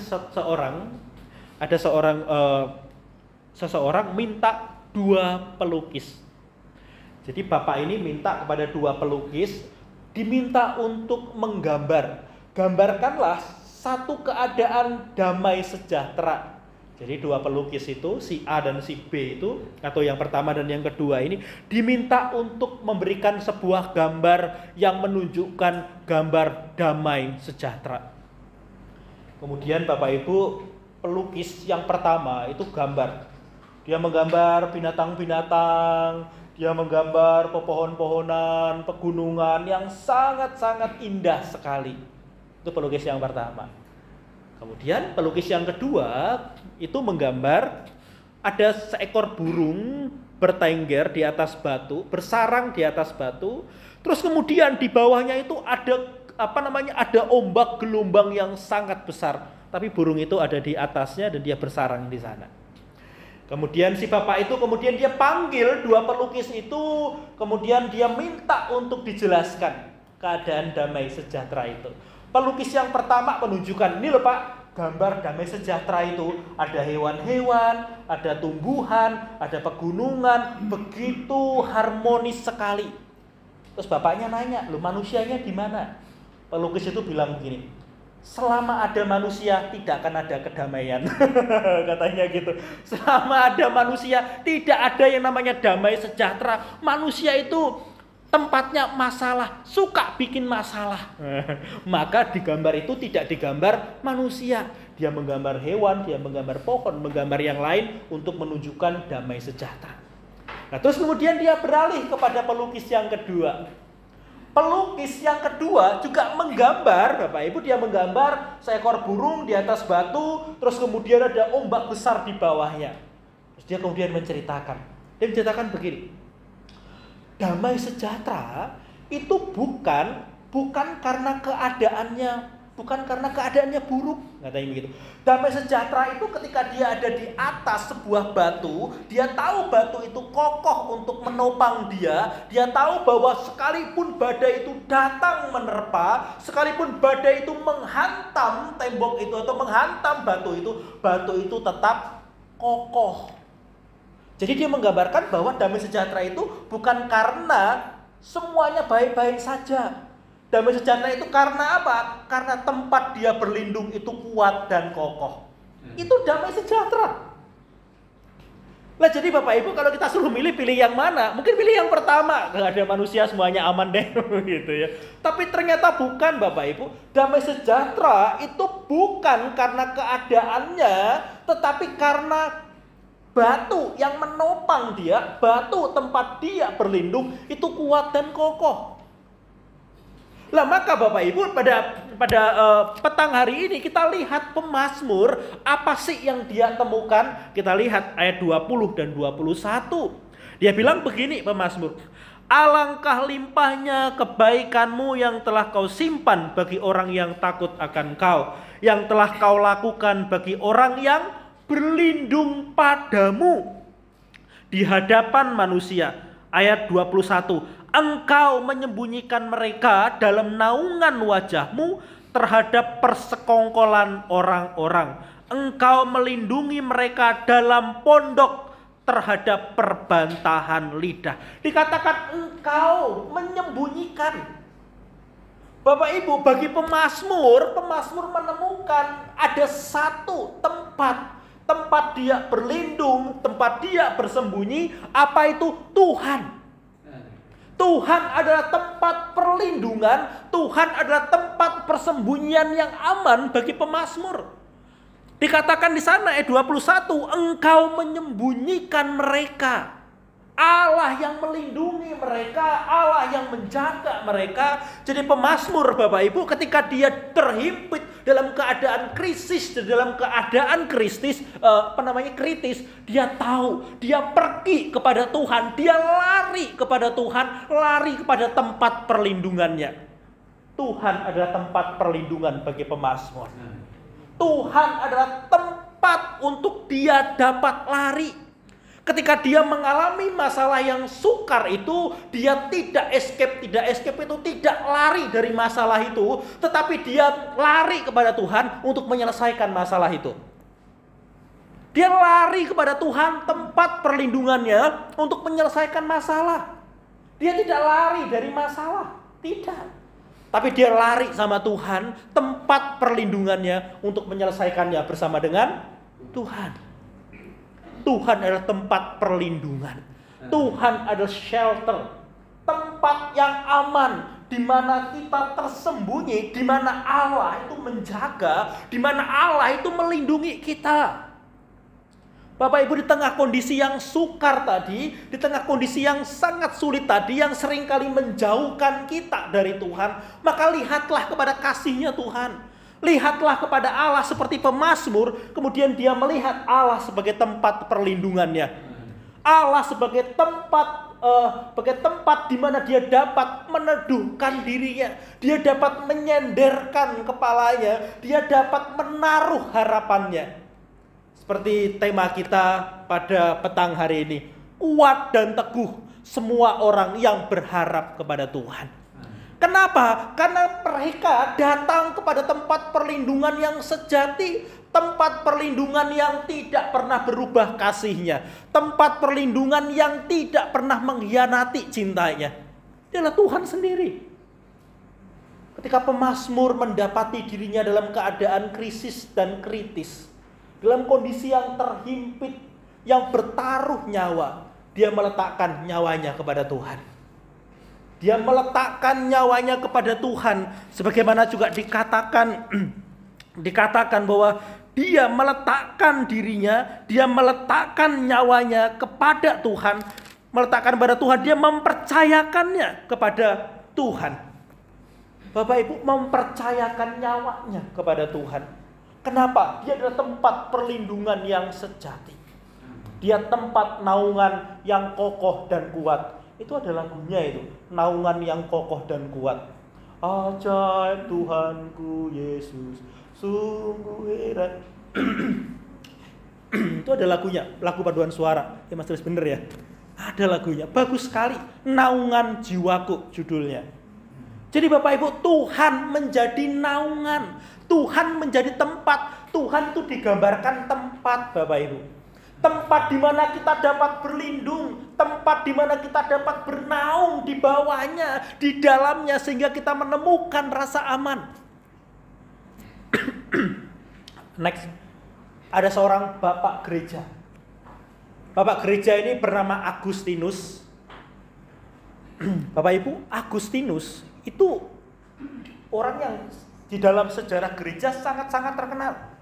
seseorang minta 2 pelukis. Jadi Bapak ini minta kepada 2 pelukis, diminta untuk menggambarkanlah satu keadaan damai sejahtera Jadi dua pelukis itu, si A dan si B itu, atau yang pertama dan yang kedua ini, diminta untuk memberikan sebuah gambar yang menunjukkan gambar damai sejahtera. Kemudian Bapak Ibu, pelukis yang pertama itu gambar. Dia menggambar binatang-binatang, dia menggambar pepohon-pohonan, pegunungan yang sangat-sangat indah sekali. Itu pelukis yang pertama. Kemudian pelukis yang kedua itu menggambar ada seekor burung bertengger di atas batu, bersarang di atas batu. Terus kemudian di bawahnya itu ada ada ombak gelombang yang sangat besar. Tapi burung itu ada di atasnya dan dia bersarang di sana. Kemudian si bapak itu kemudian dia panggil dua pelukis itu, kemudian dia minta untuk dijelaskan keadaan damai sejahtera itu. Pelukis yang pertama menunjukkan, ini loh Pak, gambar damai sejahtera itu ada hewan-hewan, ada tumbuhan, ada pegunungan, begitu harmonis sekali. Terus bapaknya nanya, loh manusianya di mana? Pelukis itu bilang begini, selama ada manusia tidak akan ada kedamaian. Katanya gitu. Selama ada manusia tidak ada yang namanya damai sejahtera. Manusia itu tempatnya masalah, suka bikin masalah. Maka di gambar itu tidak digambar manusia. Dia menggambar hewan, dia menggambar pohon, menggambar yang lain untuk menunjukkan damai sejahtera. Nah, terus kemudian dia beralih kepada pelukis yang kedua. Pelukis yang kedua juga menggambar, Bapak Ibu, dia menggambar seekor burung di atas batu, terus kemudian ada ombak besar di bawahnya. Terus dia kemudian menceritakan. Dia menceritakan begini. Damai sejahtera itu bukan karena keadaannya buruk, katanya begitu. Damai sejahtera itu ketika dia ada di atas sebuah batu, dia tahu batu itu kokoh untuk menopang dia. Dia tahu bahwa sekalipun badai itu datang menerpa, sekalipun badai itu menghantam tembok itu atau menghantam batu itu tetap kokoh. Jadi dia menggambarkan bahwa damai sejahtera itu bukan karena semuanya baik-baik saja. Damai sejahtera itu karena apa? Karena tempat dia berlindung itu kuat dan kokoh. Itu damai sejahtera. Lah jadi Bapak Ibu kalau kita suruh pilih yang mana? Mungkin pilih yang pertama. Gak ada manusia semuanya aman deh gitu ya. Tapi ternyata bukan Bapak Ibu. Damai sejahtera itu bukan karena keadaannya, tetapi karena batu yang menopang dia, batu tempat dia berlindung itu kuat dan kokoh. Lah maka Bapak Ibu pada petang hari ini kita lihat pemazmur apa sih yang dia temukan. Kita lihat ayat 20 dan 21. Dia bilang begini pemazmur, alangkah limpahnya kebaikanmu yang telah kau simpan bagi orang yang takut akan kau, yang telah kau lakukan bagi orang yang berlindung padamu di hadapan manusia. Ayat 21, engkau menyembunyikan mereka dalam naungan wajahmu terhadap persekongkolan orang-orang. Engkau melindungi mereka dalam pondok terhadap perbantahan lidah. Dikatakan engkau menyembunyikan. Bapak Ibu, bagi pemazmur menemukan ada satu tempat dia berlindung, tempat dia bersembunyi. Apa itu? Tuhan. Tuhan adalah tempat perlindungan, Tuhan adalah tempat persembunyian yang aman bagi pemazmur. Dikatakan di sana ayat 21, engkau menyembunyikan mereka. Allah yang melindungi mereka, Allah yang menjaga mereka. Jadi pemazmur Bapak Ibu ketika dia terhimpit dalam keadaan krisis, dalam keadaan kritis, dia tahu, dia pergi kepada Tuhan, dia lari kepada Tuhan, lari kepada tempat perlindungannya. Tuhan adalah tempat perlindungan bagi pemazmur. Tuhan adalah tempat untuk dia dapat lari. Ketika dia mengalami masalah yang sukar itu, dia tidak escape itu, tidak lari dari masalah itu, tetapi dia lari kepada Tuhan untuk menyelesaikan masalah itu. Dia lari kepada Tuhan, tempat perlindungannya untuk menyelesaikan masalah. Dia tidak lari dari masalah, tidak. Tapi dia lari sama Tuhan, tempat perlindungannya untuk menyelesaikannya bersama dengan Tuhan. Tuhan adalah tempat perlindungan. Tuhan adalah shelter, tempat yang aman, di mana kita tersembunyi, di mana Allah itu menjaga, di mana Allah itu melindungi kita. Bapak Ibu, di tengah kondisi yang sukar tadi, di tengah kondisi yang sangat sulit tadi, yang seringkali menjauhkan kita dari Tuhan, maka lihatlah kepada kasih-Nya Tuhan. Lihatlah kepada Allah seperti pemazmur, kemudian dia melihat Allah sebagai tempat perlindungannya. Allah sebagai tempat di mana dia dapat meneduhkan dirinya, dia dapat menyenderkan kepalanya, dia dapat menaruh harapannya. Seperti tema kita pada petang hari ini, kuat dan teguh semua orang yang berharap kepada Tuhan. Kenapa? Karena mereka datang kepada tempat perlindungan yang sejati, tempat perlindungan yang tidak pernah berubah kasih-Nya, tempat perlindungan yang tidak pernah mengkhianati cintanya. Dia adalah Tuhan sendiri. Ketika pemazmur mendapati dirinya dalam keadaan krisis dan kritis, dalam kondisi yang terhimpit, yang bertaruh nyawa, dia meletakkan nyawanya kepada Tuhan. Dia meletakkan nyawanya kepada Tuhan, sebagaimana juga dikatakan bahwa dia meletakkan dirinya, dia meletakkan nyawanya kepada Tuhan, meletakkan kepada Tuhan, dia mempercayakannya kepada Tuhan. Bapak Ibu, mempercayakan nyawanya kepada Tuhan. Kenapa? Dia adalah tempat perlindungan yang sejati. Dia tempat naungan yang kokoh dan kuat. Itu adalah lagunya itu, naungan yang kokoh dan kuat. Ajaib Tuhanku Yesus, sungguh heran. Itu ada lagunya, lagu paduan suara. Ya Mas Tulis bener ya. Ada lagunya, bagus sekali. Naungan jiwaku judulnya. Jadi Bapak Ibu, Tuhan menjadi naungan. Tuhan menjadi tempat. Tuhan itu digambarkan tempat, Bapak Ibu. Tempat di mana kita dapat berlindung, tempat di mana kita dapat bernaung di bawahnya, di dalamnya, sehingga kita menemukan rasa aman. Next, ada seorang bapak gereja. Bapak gereja ini bernama Agustinus. Bapak Ibu, Agustinus itu orang yang di dalam sejarah gereja sangat-sangat terkenal.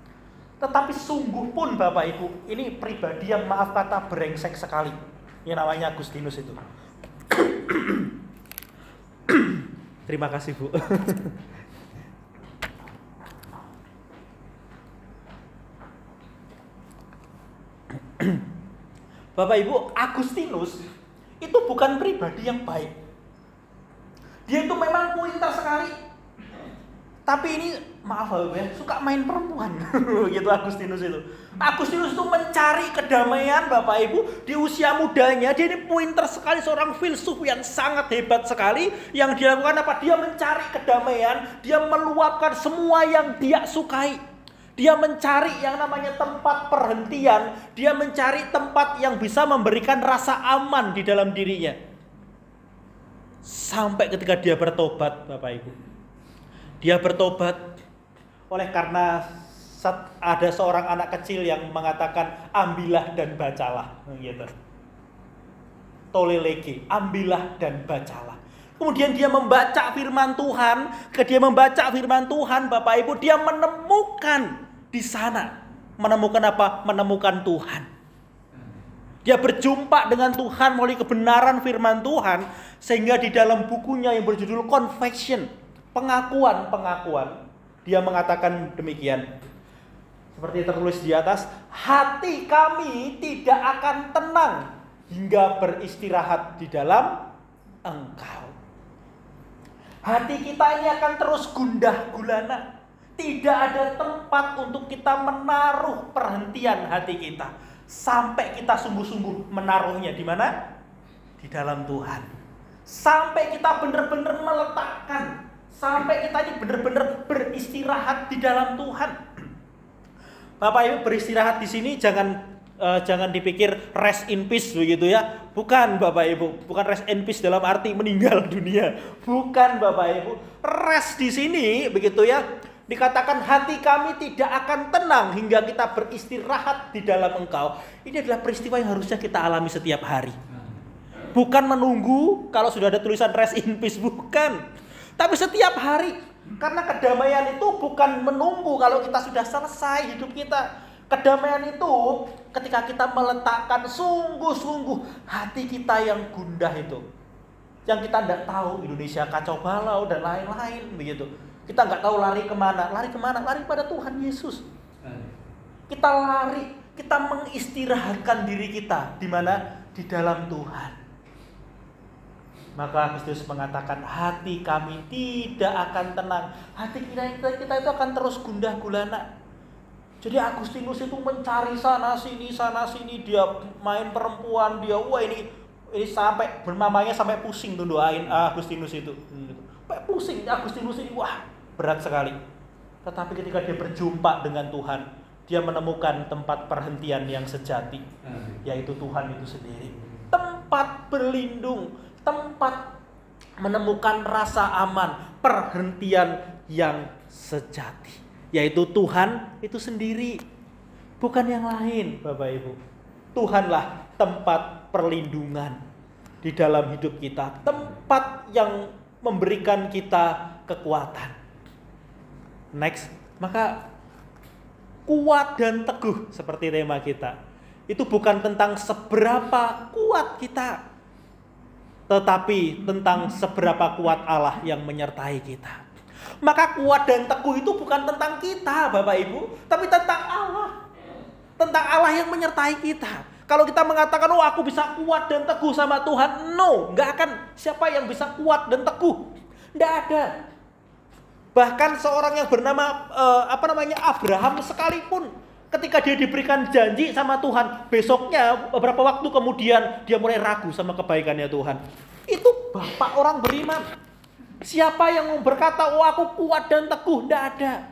Tetapi sungguh pun Bapak Ibu, ini pribadi yang maaf kata brengsek sekali. Yang namanya Agustinus itu. Terima kasih Bu. Bapak Ibu, Agustinus itu bukan pribadi yang baik. Dia itu memang pintar sekali. Tapi ini maaf ya, suka main perempuan. Gitu Agustinus itu. Agustinus itu mencari kedamaian Bapak Ibu di usia mudanya. Dia ini pintar sekali, seorang filsuf yang sangat hebat sekali. Yang dia lakukan apa? Dia mencari kedamaian, dia meluapkan semua yang dia sukai. Dia mencari yang namanya tempat perhentian, dia mencari tempat yang bisa memberikan rasa aman di dalam dirinya. Sampai ketika dia bertobat Bapak Ibu. Dia bertobat oleh karena ada seorang anak kecil yang mengatakan ambillah dan bacalah gitu. Tolelege, ambillah dan bacalah. Kemudian dia membaca firman Tuhan, dia membaca firman Tuhan Bapak Ibu, dia menemukan di sana, menemukan apa? Menemukan Tuhan. Dia berjumpa dengan Tuhan melalui kebenaran firman Tuhan, sehingga di dalam bukunya yang berjudul Confession, pengakuan, dia mengatakan demikian. Seperti tertulis di atas, hati kami tidak akan tenang hingga beristirahat di dalam Engkau. Hati kita ini akan terus gundah gulana. Tidak ada tempat untuk kita menaruh perhentian hati kita. Sampai kita sungguh-sungguh menaruhnya di mana? Di dalam Tuhan. Sampai kita benar-benar meletakkan. Sampai kita ini benar-benar beristirahat di dalam Tuhan. Bapak Ibu, beristirahat di sini jangan dipikir rest in peace begitu ya. Bukan Bapak Ibu, bukan rest in peace dalam arti meninggal dunia. Bukan Bapak Ibu. Rest di sini begitu ya. Dikatakan hati kami tidak akan tenang hingga kita beristirahat di dalam Engkau. Ini adalah peristiwa yang harusnya kita alami setiap hari. Bukan menunggu kalau sudah ada tulisan rest in peace, bukan. Tapi setiap hari. Karena kedamaian itu bukan menunggu kalau kita sudah selesai hidup kita. Kedamaian itu ketika kita meletakkan sungguh-sungguh hati kita yang gundah itu. Yang kita tidak tahu Indonesia kacau balau dan lain-lain begitu. Kita nggak tahu lari kemana, lari pada Tuhan Yesus. Kita lari, kita mengistirahatkan diri kita di mana? Di dalam Tuhan. Maka Kristus mengatakan hati kami tidak akan tenang. Hati kita itu akan terus gundah gulana. Jadi Agustinus itu mencari sana sini, dia main perempuan, dia ini sampai bermamanya sampai pusing tuh doain Agustinus itu. Sampai pusing Agustinus ini, wah berat sekali. Tetapi ketika dia berjumpa dengan Tuhan, dia menemukan tempat perhentian yang sejati, yaitu Tuhan itu sendiri. Tempat berlindung, tempat menemukan rasa aman, perhentian yang sejati, yaitu Tuhan itu sendiri, bukan yang lain, Bapak Ibu. Tuhanlah tempat perlindungan di dalam hidup kita, tempat yang memberikan kita kekuatan. Next, maka kuat dan teguh seperti tema kita. Itu bukan tentang seberapa kuat kita, tetapi tentang seberapa kuat Allah yang menyertai kita. Maka kuat dan teguh itu bukan tentang kita, Bapak Ibu, tapi tentang Allah. Tentang Allah yang menyertai kita. Kalau kita mengatakan, oh aku bisa kuat dan teguh sama Tuhan, no, nggak akan. Siapa yang bisa kuat dan teguh? Nggak ada. Bahkan seorang yang bernama Abraham sekalipun, ketika dia diberikan janji sama Tuhan, besoknya beberapa waktu kemudian dia mulai ragu sama kebaikannya Tuhan. Itu bapak orang beriman. Siapa yang berkata, oh aku kuat dan teguh? Tidak ada.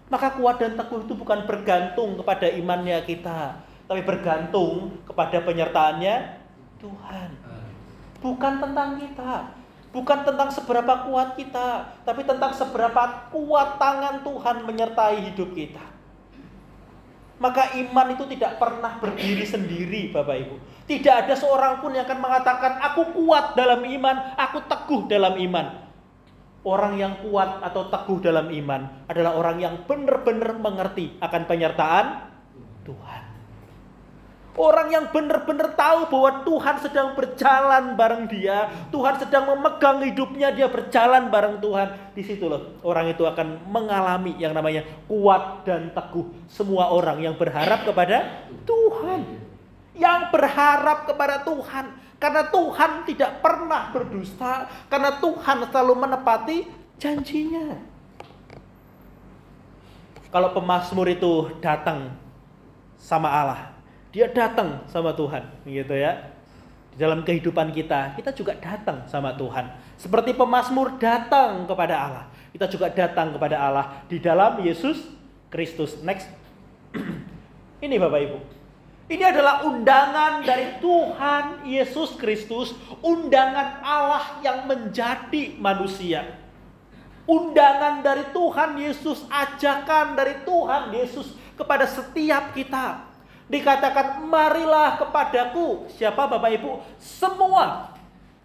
Maka kuat dan teguh itu bukan bergantung kepada imannya kita, tapi bergantung kepada penyertaannya Tuhan. Bukan tentang kita. Bukan tentang seberapa kuat kita, tapi tentang seberapa kuat tangan Tuhan menyertai hidup kita. Maka iman itu tidak pernah berdiri sendiri, Bapak Ibu. Tidak ada seorang pun yang akan mengatakan, aku kuat dalam iman, aku teguh dalam iman. Orang yang kuat atau teguh dalam iman adalah orang yang benar-benar mengerti akan penyertaan Tuhan. Orang yang benar-benar tahu bahwa Tuhan sedang berjalan bareng dia, Tuhan sedang memegang hidupnya, dia berjalan bareng Tuhan. Di situ loh orang itu akan mengalami yang namanya kuat dan teguh. Semua orang yang berharap kepada Tuhan, yang berharap kepada Tuhan, karena Tuhan tidak pernah berdusta, karena Tuhan selalu menepati janjinya. Kalau pemazmur itu datang sama Allah, dia datang sama Tuhan, gitu ya. Di dalam kehidupan kita juga datang sama Tuhan. Seperti pemazmur datang kepada Allah, kita juga datang kepada Allah di dalam Yesus Kristus. Next. Ini Bapak Ibu. Ini adalah undangan dari Tuhan Yesus Kristus, undangan Allah yang menjadi manusia. Undangan dari Tuhan Yesus, ajakan dari Tuhan Yesus kepada setiap kita. Dikatakan, marilah kepadaku. Siapa Bapak Ibu? Semua.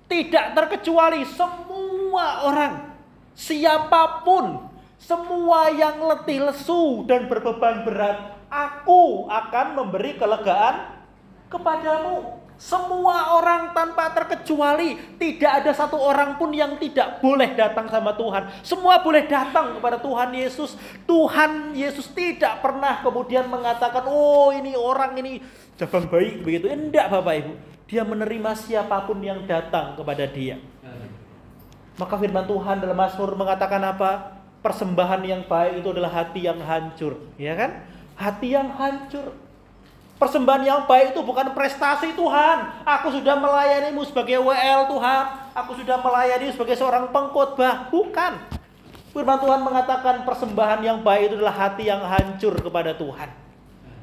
Tidak terkecuali, semua orang. Siapapun. Semua yang letih lesu dan berbeban berat, aku akan memberi kelegaan kepadamu. Semua orang tanpa terkecuali. Tidak ada satu orang pun yang tidak boleh datang sama Tuhan. Semua boleh datang kepada Tuhan Yesus. Tuhan Yesus tidak pernah kemudian mengatakan, oh ini orang ini cabang bayi begitu. Enggak Bapak Ibu. Dia menerima siapapun yang datang kepada dia. Maka firman Tuhan dalam Mazmur mengatakan apa? Persembahan yang baik itu adalah hati yang hancur, ya kan? Hati yang hancur. Persembahan yang baik itu bukan prestasi Tuhan. Aku sudah melayanimu sebagai WL Tuhan. Aku sudah melayani sebagai seorang pengkhotbah. Bukan. Firman Tuhan mengatakan persembahan yang baik itu adalah hati yang hancur kepada Tuhan.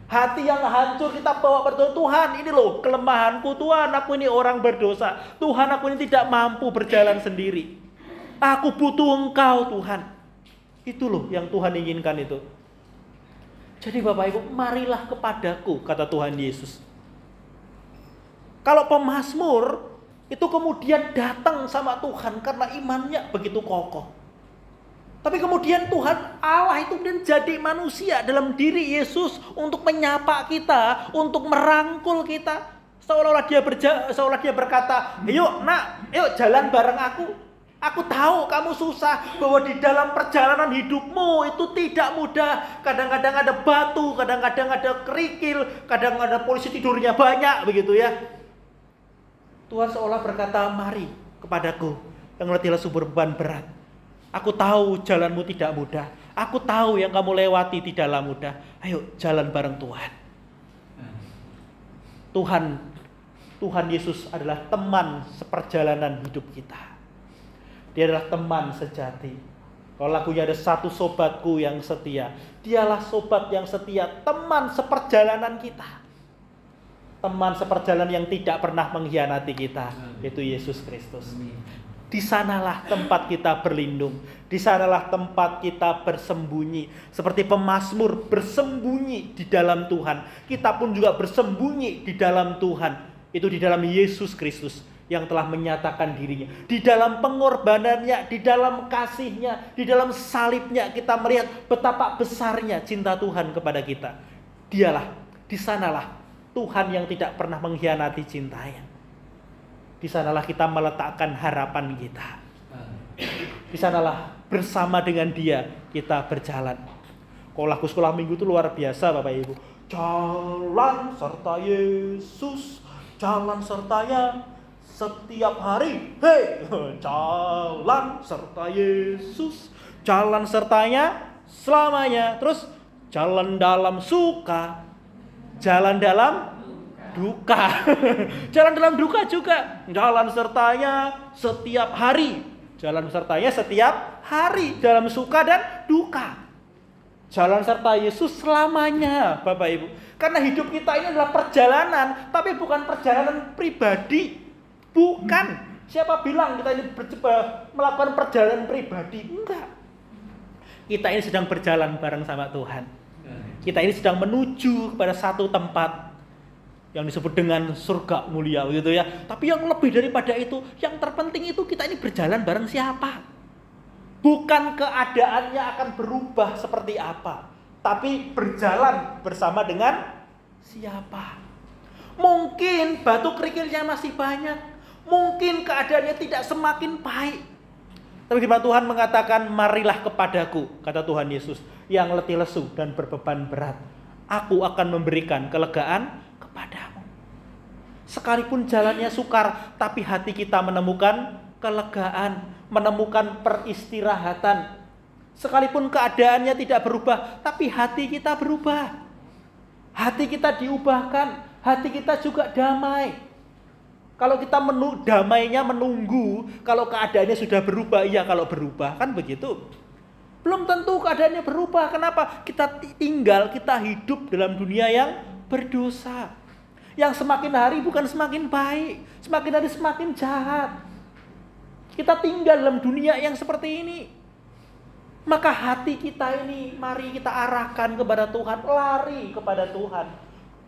Hati yang hancur kita bawa berdoa, Tuhan ini loh kelemahanku Tuhan. Aku ini orang berdosa. Tuhan aku ini tidak mampu berjalan sendiri. Aku butuh Engkau Tuhan. Itu loh yang Tuhan inginkan itu. Jadi Bapak Ibu, marilah kepadaku, kata Tuhan Yesus. Kalau pemazmur itu kemudian datang sama Tuhan karena imannya begitu kokoh. Tapi kemudian Tuhan Allah itu dan jadi manusia dalam diri Yesus untuk menyapa kita, untuk merangkul kita. Seolah-olah dia berkata, "Yuk nak, yuk jalan bareng aku. Aku tahu kamu susah, bahwa di dalam perjalanan hidupmu itu tidak mudah. Kadang-kadang ada batu, kadang-kadang ada kerikil, kadang ada polisi tidurnya banyak, begitu ya." Tuhan seolah berkata, "Mari kepadaku yang letih lesu berbeban berat. Aku tahu jalanmu tidak mudah. Aku tahu yang kamu lewati tidaklah mudah. Ayo jalan bareng Tuhan." Tuhan Yesus adalah teman seperjalanan hidup kita. Dia adalah teman sejati. Kalau lagunya ada satu sobatku yang setia, dialah sobat yang setia, teman seperjalanan kita. Teman seperjalanan yang tidak pernah mengkhianati kita, yaitu Yesus Kristus. Di sanalah tempat kita berlindung, di sanalah tempat kita bersembunyi. Seperti pemazmur bersembunyi di dalam Tuhan, kita pun juga bersembunyi di dalam Tuhan. Itu di dalam Yesus Kristus yang telah menyatakan dirinya. Di dalam pengorbanannya, di dalam kasihnya, di dalam salibnya kita melihat betapa besarnya cinta Tuhan kepada kita. Dialah, di sanalah Tuhan yang tidak pernah mengkhianati cintanya. Di sanalah kita meletakkan harapan kita. Di sanalah bersama dengan Dia kita berjalan. Kalau lagu sekolah minggu itu luar biasa Bapak Ibu. Jalan serta Yesus, jalan sertanya setiap hari. Hei, jalan serta Yesus, jalan sertanya selamanya. Terus jalan dalam suka, jalan dalam duka. Jalan dalam duka juga. Jalan sertanya setiap hari. Jalan sertanya setiap hari dalam suka dan duka. Jalan serta Yesus selamanya, Bapak Ibu. Karena hidup kita ini adalah perjalanan, tapi bukan perjalanan pribadi. Bukan. Siapa bilang kita ini melakukan perjalanan pribadi? Enggak. Kita ini sedang berjalan bareng sama Tuhan. Kita ini sedang menuju kepada satu tempat yang disebut dengan surga mulia gitu ya. Tapi yang lebih daripada itu, yang terpenting itu kita ini berjalan bareng siapa? Bukan keadaannya akan berubah seperti apa, tapi berjalan bersama dengan siapa? Mungkin batu kerikilnya masih banyak, mungkin keadaannya tidak semakin baik. Tapi firman Tuhan mengatakan, "Marilah kepadaku," kata Tuhan Yesus, "yang letih lesu dan berbeban berat. Aku akan memberikan kelegaan kepadamu." Sekalipun jalannya sukar, tapi hati kita menemukan kelegaan, menemukan peristirahatan. Sekalipun keadaannya tidak berubah, tapi hati kita berubah. Hati kita diubahkan, hati kita juga damai. Kalau kita damainya menunggu, kalau keadaannya sudah berubah, iya kalau berubah, kan begitu. Belum tentu keadaannya berubah. Kenapa? Kita tinggal, kita hidup dalam dunia yang berdosa. Yang semakin hari bukan semakin baik, semakin hari semakin jahat. Kita tinggal dalam dunia yang seperti ini. Maka hati kita ini mari kita arahkan kepada Tuhan, lari kepada Tuhan.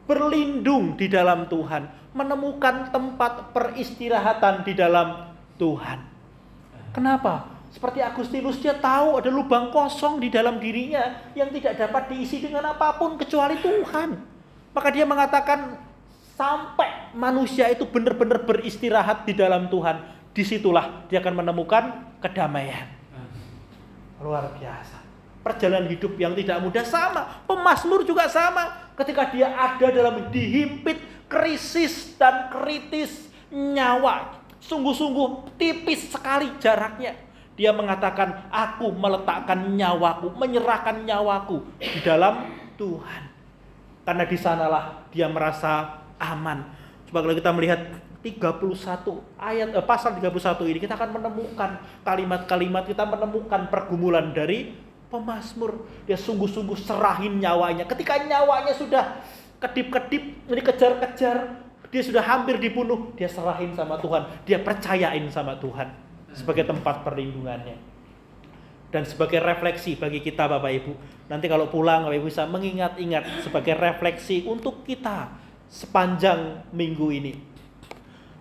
Berlindung di dalam Tuhan, menemukan tempat peristirahatan di dalam Tuhan. Kenapa? Seperti Agustinus, dia tahu ada lubang kosong di dalam dirinya yang tidak dapat diisi dengan apapun kecuali Tuhan. Maka dia mengatakan, sampai manusia itu benar-benar beristirahat di dalam Tuhan, disitulah dia akan menemukan kedamaian. Luar biasa. Perjalanan hidup yang tidak mudah sama. Pemazmur juga sama. Ketika dia ada dalam dihimpit krisis dan kritis nyawa, sungguh-sungguh tipis sekali jaraknya, dia mengatakan, "Aku meletakkan nyawaku, menyerahkan nyawaku di dalam Tuhan." Karena di sanalah dia merasa aman. Coba kalau kita melihat 31 ayat pasal 31 ini, kita akan menemukan kalimat-kalimat, kita menemukan pergumulan dari pemazmur. Dia sungguh-sungguh serahin nyawanya. Ketika nyawanya sudah kedip-kedip, dikejar-kejar, dia sudah hampir dibunuh, dia serahin sama Tuhan, dia percayain sama Tuhan sebagai tempat perlindungannya. Dan sebagai refleksi bagi kita Bapak Ibu, nanti kalau pulang Bapak Ibu bisa mengingat-ingat sebagai refleksi untuk kita sepanjang minggu ini.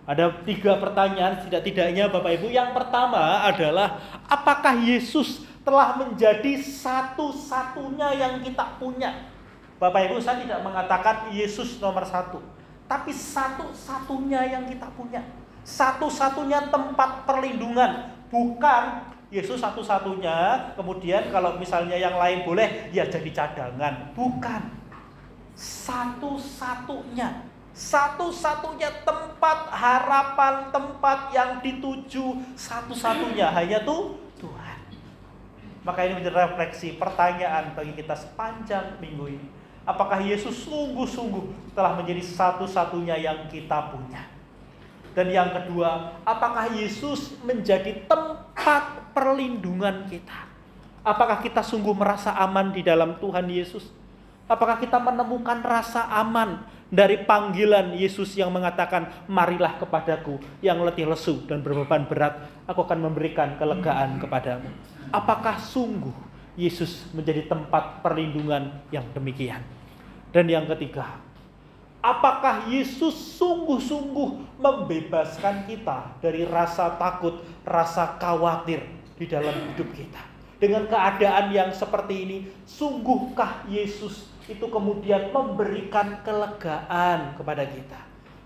Ada 3 pertanyaan setidak-tidaknya Bapak Ibu. Yang pertama adalah, apakah Yesus telah menjadi satu-satunya yang kita punya? Bapak Ibu, saya tidak mengatakan Yesus nomor 1, tapi satu-satunya yang kita punya. Satu-satunya tempat perlindungan. Bukan Yesus satu-satunya, kemudian kalau misalnya yang lain boleh, ya jadi cadangan. Bukan. Satu-satunya tempat harapan, tempat yang dituju, satu-satunya hanya Tuhan. Maka ini menjadi refleksi pertanyaan bagi kita sepanjang minggu ini. Apakah Yesus sungguh-sungguh telah menjadi satu-satunya yang kita punya? Dan yang kedua, apakah Yesus menjadi tempat perlindungan kita? Apakah kita sungguh merasa aman di dalam Tuhan Yesus? Apakah kita menemukan rasa aman dari panggilan Yesus yang mengatakan, marilah kepadaku yang letih lesu dan berbeban berat, aku akan memberikan kelegaan kepadamu. Apakah sungguh Yesus menjadi tempat perlindungan yang demikian? Dan yang ketiga, apakah Yesus sungguh-sungguh membebaskan kita dari rasa takut, rasa khawatir di dalam hidup kita? Dengan keadaan yang seperti ini, sungguhkah Yesus itu kemudian memberikan kelegaan kepada kita?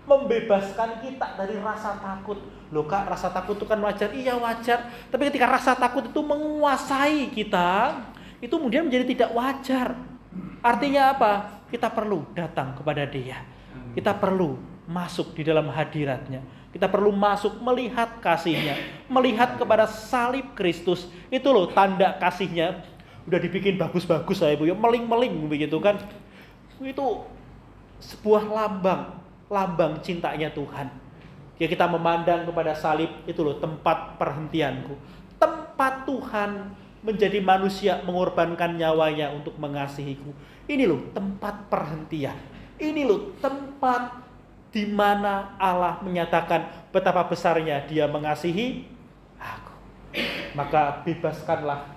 Membebaskan kita dari rasa takut. Loh Kak, rasa takut itu kan wajar. Iya wajar. Tapi ketika rasa takut itu menguasai kita, itu kemudian menjadi tidak wajar. Artinya apa? Kita perlu datang kepada Dia. Kita perlu masuk di dalam hadirat-Nya. Kita perlu masuk melihat kasih-Nya. Melihat kepada salib Kristus. Itu loh tanda kasih-Nya. Udah dibikin bagus-bagus saya Ibu ya, meling-meling begitu kan. Itu sebuah lambang cintanya Tuhan. Ya kita memandang kepada salib, itu loh tempat perhentianku. Tempat Tuhan menjadi manusia mengorbankan nyawanya untuk mengasihiku. Ini loh tempat perhentian. Ini loh tempat di mana Allah menyatakan betapa besarnya Dia mengasihi aku. Maka bebaskanlah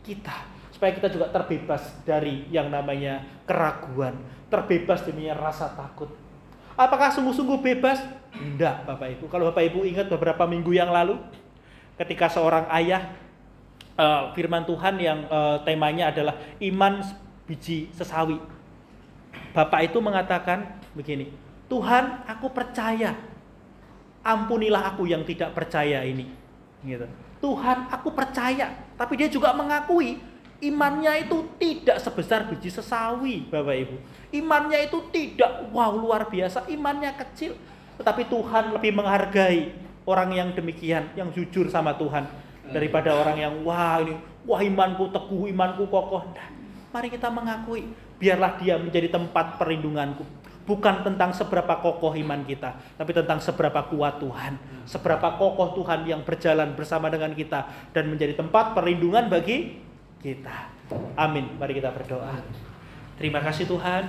kita, supaya kita juga terbebas dari yang namanya keraguan, terbebas dari rasa takut. Apakah sungguh-sungguh bebas? Tidak Bapak Ibu. Kalau Bapak Ibu ingat beberapa minggu yang lalu, ketika seorang ayah, firman Tuhan yang temanya adalah iman biji sesawi. Bapak itu mengatakan begini, Tuhan aku percaya, ampunilah aku yang tidak percaya ini. Gitu. Tuhan aku percaya, tapi dia juga mengakui imannya itu tidak sebesar biji sesawi Bapak Ibu. Imannya itu tidak luar biasa, imannya kecil. Tetapi Tuhan lebih menghargai orang yang demikian, yang jujur sama Tuhan, daripada orang yang imanku teguh, imanku kokoh. Nah, mari kita mengakui, biarlah Dia menjadi tempat perlindunganku. Bukan tentang seberapa kokoh iman kita, tapi tentang seberapa kuat Tuhan, seberapa kokoh Tuhan yang berjalan bersama dengan kita dan menjadi tempat perlindungan bagi kita. Amin. Mari kita berdoa. Terima kasih Tuhan,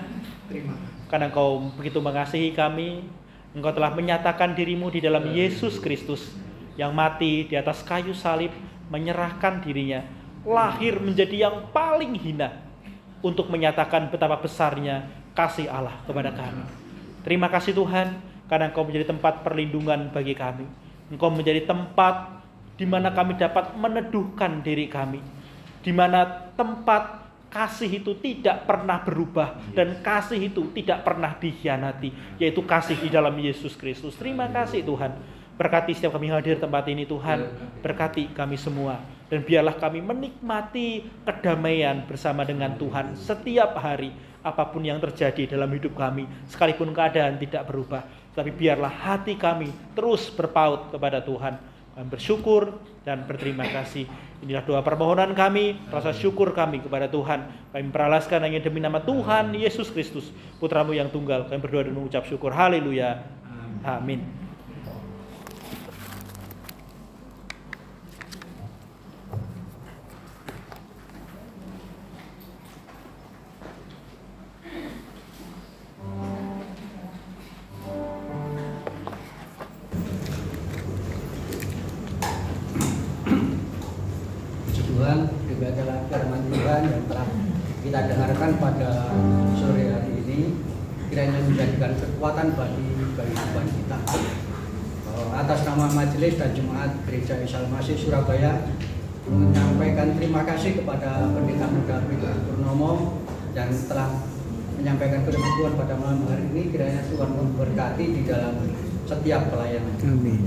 karena Engkau begitu mengasihi kami. Engkau telah menyatakan diri-Mu di dalam Yesus Kristus yang mati di atas kayu salib, menyerahkan dirinya, lahir menjadi yang paling hina untuk menyatakan betapa besarnya kasih Allah kepada kami. Terima kasih Tuhan, karena Engkau menjadi tempat perlindungan bagi kami. Engkau menjadi tempat di mana kami dapat meneduhkan diri kami, di mana tempat kasih itu tidak pernah berubah dan kasih itu tidak pernah dikhianati, yaitu kasih di dalam Yesus Kristus. Terima kasih Tuhan. Berkati setiap kami hadir tempat ini Tuhan, berkati kami semua, dan biarlah kami menikmati kedamaian bersama dengan Tuhan setiap hari, apapun yang terjadi dalam hidup kami, sekalipun keadaan tidak berubah, tapi biarlah hati kami terus berpaut kepada Tuhan. Kami bersyukur dan berterima kasih. Inilah doa permohonan kami, rasa syukur kami kepada Tuhan. Kami meralaskan hanya demi nama Tuhan Yesus Kristus, Putra-Mu yang tunggal. Kami berdoa dan mengucap syukur. Haleluya. Amin. Tuhan firman Tuhan yang telah kita dengarkan pada sore hari ini, kiranya menjadikan kekuatan bagi kehidupan kita. Atas nama Majelis dan Jemaat Gereja Isa Al-Masih Surabaya, menyampaikan terima kasih kepada Pendeta Muda Peter Purnomo yang telah menyampaikan firman Tuhan pada malam hari ini. Kiranya Tuhan memberkati di dalam setiap pelayanan. Amin.